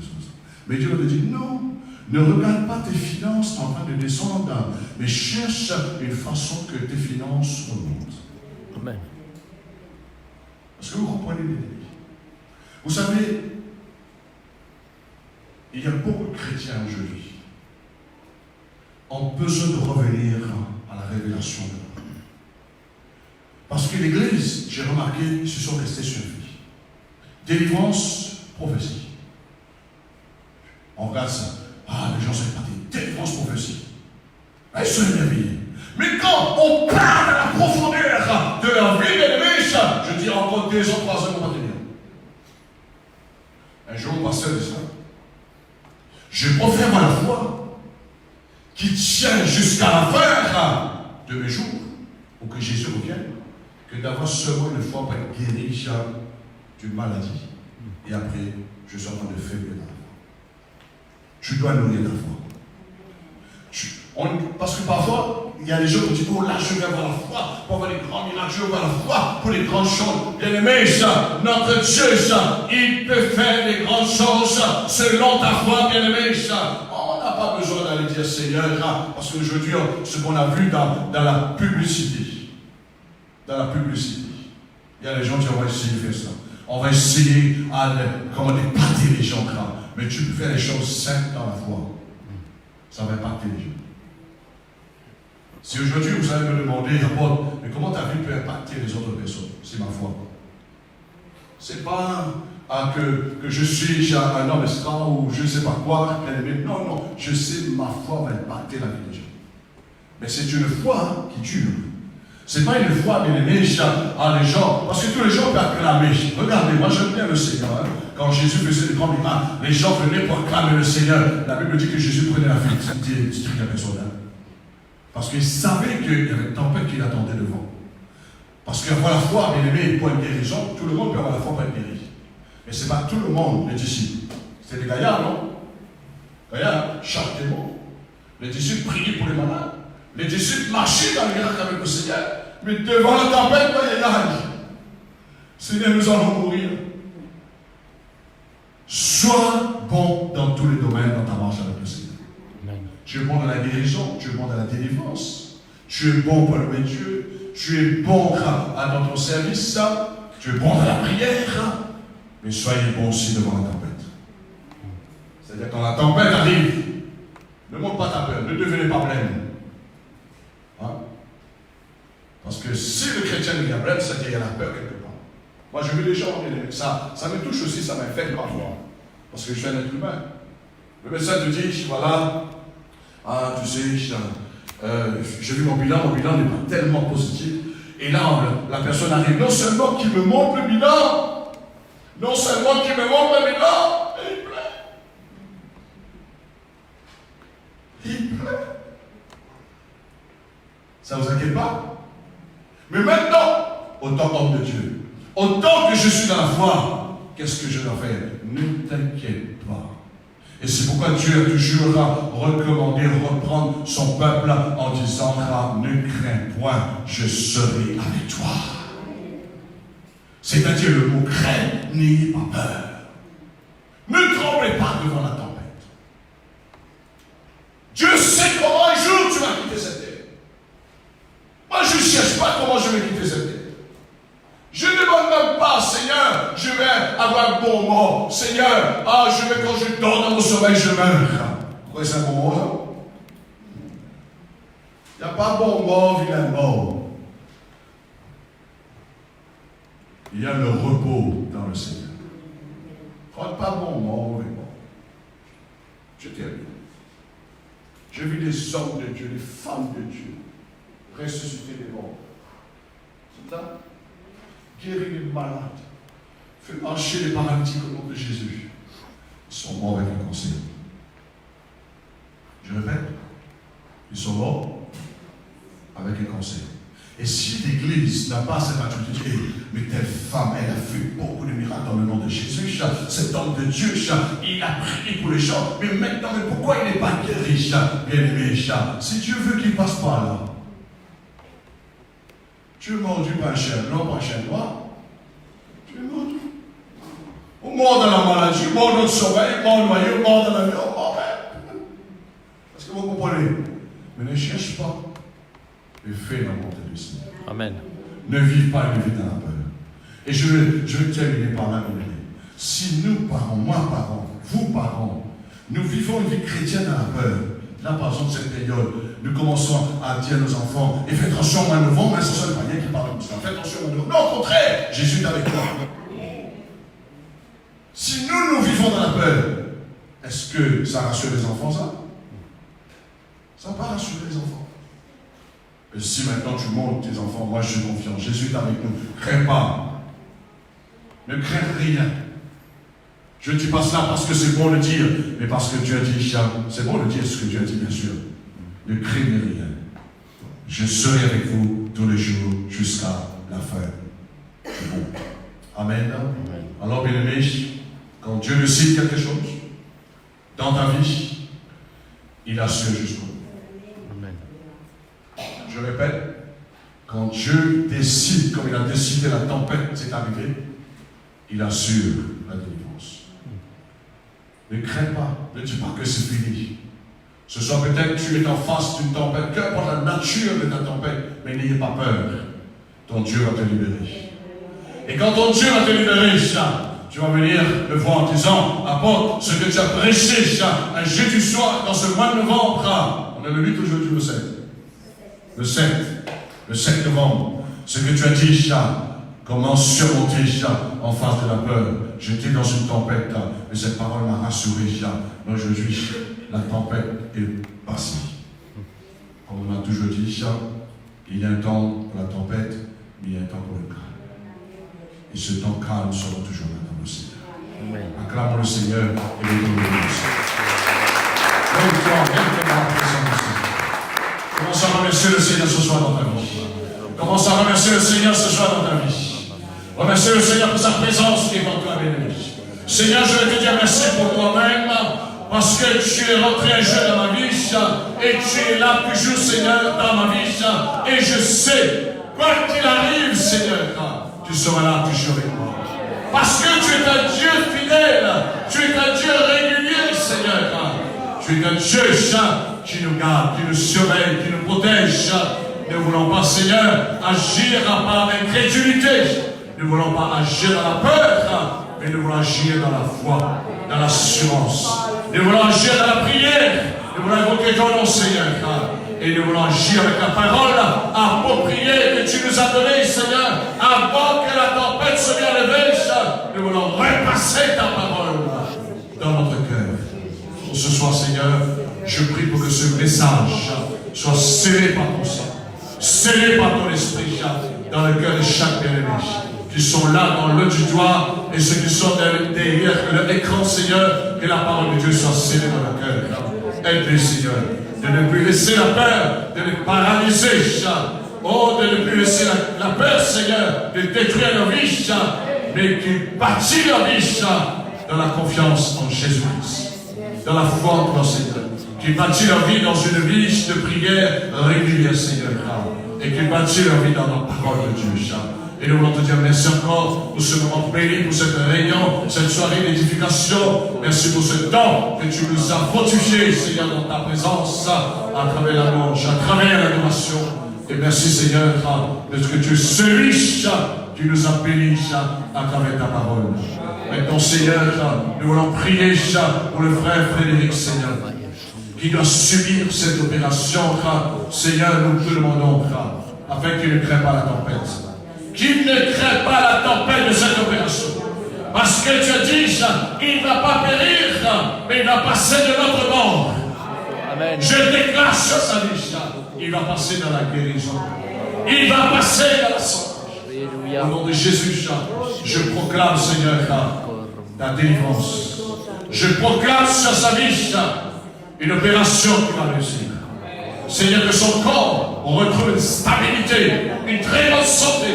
Mais Dieu te dit non, ne regarde pas tes finances en train de descendre, mais cherche une façon que tes finances remontent. Amen. Est-ce que vous comprenez les délits? Vous savez, il y a beaucoup de chrétiens aujourd'hui ont besoin de revenir à la révélation de la parole. Parce que l'Église, j'ai remarqué, ils se sont restés sur vie. Délivrance, prophétie. On regarde ça. Ah, les gens sont partis. Délivrance, prophétie. Ils sont émerveillés. Mais quand on parle de la profondeur de leur vie, je dis encore 2 ans, 3 ans, on va tenir. Un jour, pasteur dit ça. Je profère à la foi qui tient jusqu'à la fin de mes jours, pour que Jésus revienne, que d'avoir seulement une foi pour être guéri d'une maladie. Et après, je suis en train de faiblir dans la foi. Tu dois nourrir la foi. Parce que parfois, il y a des gens qui disent, oh là, je vais avoir la foi pour avoir les grands miracles, je vais avoir la foi pour les grandes choses. Bien aimé, notre Dieu, il peut faire des grandes choses selon ta foi, bien aimé. On n'a pas besoin d'aller dire Seigneur, parce qu'aujourd'hui, ce qu'on a vu dans la publicité, il y a des gens qui disent, on va essayer de faire ça. On va essayer d'épater les gens, mais tu peux faire les choses simples dans la foi. Ça va impacter les gens. Si aujourd'hui vous allez me demander, mais comment ta vie peut impacter les autres personnes? C'est ma foi. C'est pas que je suis un homme extra ou je ne sais pas quoi. Non, je sais ma foi va impacter la vie des gens. Mais c'est une foi qui dure. C'est pas une foi, bien aimé, les gens, parce que tous les gens peuvent acclamer. Regardez, moi j'aime bien le Seigneur. Hein. Quand Jésus faisait des grands miracles, les gens venaient pour acclamer le Seigneur. La Bible dit que Jésus prenait la fuite. C'était la personne. Parce qu'il savait qu'il y avait une tempête qui l'attendait devant. Parce qu'avoir la foi, bien aimé, pour une guérison, tout le monde peut avoir la foi pour être guéri. Mais ce n'est pas tout le monde, les disciples. C'est des gaillards, non? Gaillards, charitables. Les disciples priaient pour les malades. Les disciples marchaient dans le miracle avec le Seigneur. Mais devant la tempête, il y a Seigneur, nous allons mourir. Sois bon dans tous les domaines dans ta marche avec le Seigneur. Tu es bon dans la guérison, tu es bon dans la délivrance, tu es bon pour louer Dieu, tu es bon dans ton service, tu es bon dans la prière, mais soyez bon aussi devant la tempête. C'est-à-dire quand la tempête arrive, ne monte pas ta peur, ne devenez pas blême. Hein? Parce que si le chrétien devient blême, c'est qu'il y a la peur quelque part. Moi je veux des gens, ça me touche aussi, ça m'infecte parfois, parce que je suis un être humain. Le médecin te dit, voilà, tu sais, j'ai vu mon bilan n'est pas tellement positif. Et là, la personne arrive, non seulement qu'il me montre le bilan, et il pleure. Ça ne vous inquiète pas? Mais maintenant, autant homme de Dieu, autant que je suis dans la foi, qu'est-ce que je dois faire? Ne t'inquiète pas. Et c'est pourquoi Dieu a toujours recommandé reprendre son peuple en disant, ne crains point, je serai avec toi. C'est-à-dire le mot craindre, n'ayez pas peur. Ne tremblez pas devant la tempête. Dieu sait comment un jour tu vas quitter cette terre. Moi je ne cherche pas comment je vais quitter cette terre. Je ne demande même pas, Seigneur, je vais avoir un bon mort. Seigneur, quand je dors dans mon sommeil, je meurs. Pourquoi c'est un bon mort, ça? Il n'y a pas bon mort, vilain mort. Il y a le repos dans le Seigneur. Pas bon mort, mauvais mort. Je termine. J'ai vu des hommes de Dieu, des femmes de Dieu, ressusciter des morts. C'est ça? Guérir les malades, fait marcher les paralytiques au nom de Jésus. Ils sont morts avec un cancer. Je répète, ils sont morts avec un cancer. Et si l'Église n'a pas cette maturité, mais telle femme, elle a fait beaucoup de miracles dans le nom de Jésus, cet homme de Dieu, il a prié pour les gens, mais maintenant, mais pourquoi il n'est pas guéri, bien aimé, si Dieu veut qu'il passe par là, tu es mordu par un chien blanc, par un chien noir, tu es mordu. On mort dans la maladie, mort dans le sommeil, mort noyé, mort dans l'avion, mort même. Parce que vous comprenez, mais ne cherche pas et fais la volonté du Seigneur. Amen. Ne vive pas une vie dans la peur. Et je vais terminer par là, mon ami. Si nous, parents, moi, parents, vous, parents, nous vivons une vie chrétienne dans la peur, là, par exemple, cette période, nous commençons à dire à nos enfants, et faites attention à nos vents, mais ce sont les païens qui parlent comme ça. Faites attention à nos vents. Non, au contraire, Jésus est avec toi. Si nous vivons dans la peur, est-ce que ça rassure les enfants, ça? Ça va pas rassurer les enfants. Et si maintenant tu montes tes enfants, moi je suis confiant, Jésus est avec nous, crains pas. Ne crains rien. Je ne dis pas cela parce que c'est bon de dire, mais parce que Dieu a dit, c'est bon de dire ce que Dieu a dit, bien sûr. Ne craignez rien. Je serai avec vous tous les jours jusqu'à la fin du monde. Amen. Alors, bien aimé, quand Dieu décide quelque chose dans ta vie, il assure jusqu'au bout. Je répète, quand Dieu décide, comme il a décidé la tempête, c'est arrivé, il assure la délivrance. Ne crains pas, ne dis pas que c'est fini. Ce soit peut-être que tu es en face d'une tempête, qu'importe la nature de ta tempête, mais n'ayez pas peur. Ton Dieu va te libérer. Et quand ton Dieu va te libérer, tu vas venir me voir en disant, apporte ce que tu as prêché, un jeudi soir, dans ce mois de novembre. On est le 8 aujourd'hui, le 7. Le 7 novembre, ce que tu as dit, comment surmonter en face de la peur. J'étais dans une tempête, mais cette parole m'a rassuré. Aujourd'hui, la tempête est passée. Comme on a toujours dit, il y a un temps pour la tempête, mais il y a un temps pour le calme. Et ce temps calme sera toujours là dans le Seigneur. Acclamons le Seigneur et le nom de Dieu. Commence à remercier le Seigneur ce soir dans ta vie. Commence à remercier le Seigneur ce soir dans ta vie. Remercie le Seigneur pour sa présence qui est en toi, bien-aimé. Seigneur, je vais te dire merci pour toi-même, parce que tu es rentré un jeu dans ma vie, et tu es là toujours, Seigneur, dans ma vie, et je sais, quoi qu'il arrive, Seigneur, tu seras là toujours avec moi. Parce que tu es un Dieu fidèle, tu es un Dieu régulier, Seigneur. Tu es un Dieu qui nous garde, qui nous surveille, qui nous protège. Nous ne voulons pas, Seigneur, agir par incrédulité. Nous ne voulons pas agir dans la peur, mais nous voulons agir dans la foi, dans l'assurance. Nous voulons agir dans la prière. Nous voulons invoquer ton nom, Seigneur. Et nous voulons agir avec la parole appropriée que tu nous as donnée, Seigneur, avant que la tempête se vienne lever. Nous voulons repasser ta parole dans notre cœur. Ce soir, Seigneur, je prie pour que ce message soit scellé par ton sang, scellé par ton esprit, dans le cœur de chaque bien-aimé qui sont là dans le du doigt et ceux qui sont derrière l'écran, Seigneur, que la parole de Dieu soit scellée dans le cœur. Aide-les, Seigneur, de ne plus laisser la peur, de les paralyser, oh, de ne plus laisser la peur, Seigneur, de détruire leur vie, mais qu'ils bâtissent leur vie dans la confiance en Jésus-Christ, dans la foi en toi, Seigneur, qu'ils bâtissent leur vie dans une vie de prière régulière, Seigneur, et qu'ils bâtissent leur vie dans la parole de Dieu, Et nous voulons te dire merci encore pour ce moment béni, pour cette réunion, cette soirée d'édification. Merci pour ce temps que tu nous as fortifié, Seigneur, dans ta présence, à travers la louange, à travers l'adoration. Et merci, Seigneur, de ce que tu es celui qui nous a bénis à travers ta parole. Maintenant, Seigneur, nous voulons prier pour le frère Frédéric, Seigneur, qui doit subir cette opération. Seigneur, nous te demandons, afin qu'il ne crée pas la tempête. Qu'il ne crée pas la tempête de cette opération. Parce que tu as dit, il ne va pas périr, mais il va passer de notre mort. Amen. Je déclare sur sa vie, il va passer dans la guérison. Il va passer dans la santé. Au nom de Jésus, Je proclame, Seigneur, ta délivrance. Je proclame sur sa vie une opération qui va réussir. Seigneur, que son corps retrouve une stabilité, une très bonne santé,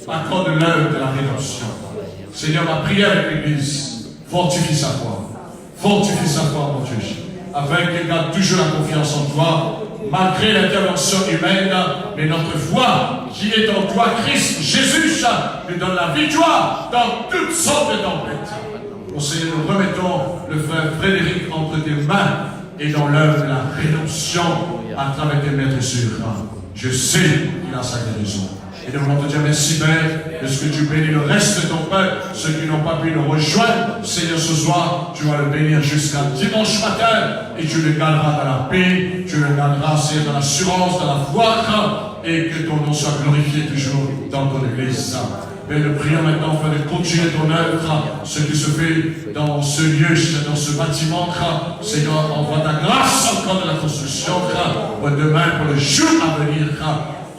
à cause de l'œuvre de la rédemption. Seigneur, ma prière avec l'Église, fortifie sa foi. Fortifie sa foi, mon Dieu, afin qu'elle garde toujours la confiance en toi, malgré l'intervention humaine, mais notre foi qui est en toi, Christ Jésus, nous donne la victoire dans toutes sortes de tempêtes. Mon Seigneur, nous remettons le frère Frédéric entre tes mains et dans l'œuvre de la rédemption à travers tes maîtres sûrs. Je sais qu'il a sa guérison. Et nous voulons te dire merci, Père, de ce que tu bénis le reste de ton peuple, ceux qui n'ont pas pu nous rejoindre. Seigneur, ce soir, tu vas le bénir jusqu'à dimanche matin et tu le garderas dans la paix, tu le garderas, Seigneur, dans l'assurance, dans la foi, et que ton nom soit glorifié toujours dans ton Église. Mais nous prions maintenant afin de continuer ton œuvre, ce qui se fait dans ce lieu, dans ce bâtiment. Seigneur, envoie ta grâce encore de la construction, pour demain, pour le jour à venir.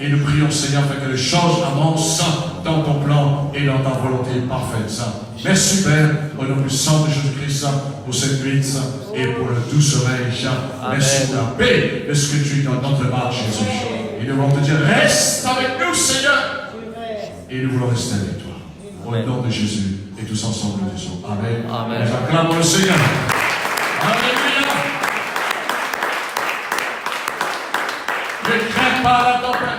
Et nous prions, Seigneur, afin que les choses avancent dans ton plan et dans ta volonté parfaite. Merci, Père, au nom puissant de Jésus-Christ, pour cette nuit et pour le doux sommeil. Merci pour la paix de ce que tu es dans notre marche, Jésus. Et nous voulons te dire, reste avec nous, Seigneur. Et nous voulons rester avec toi. Au nom de Jésus. Et tous ensemble, nous disons Amen. Amen. Nous acclamons le Seigneur. Alléluia. Ne crains pas la tempête.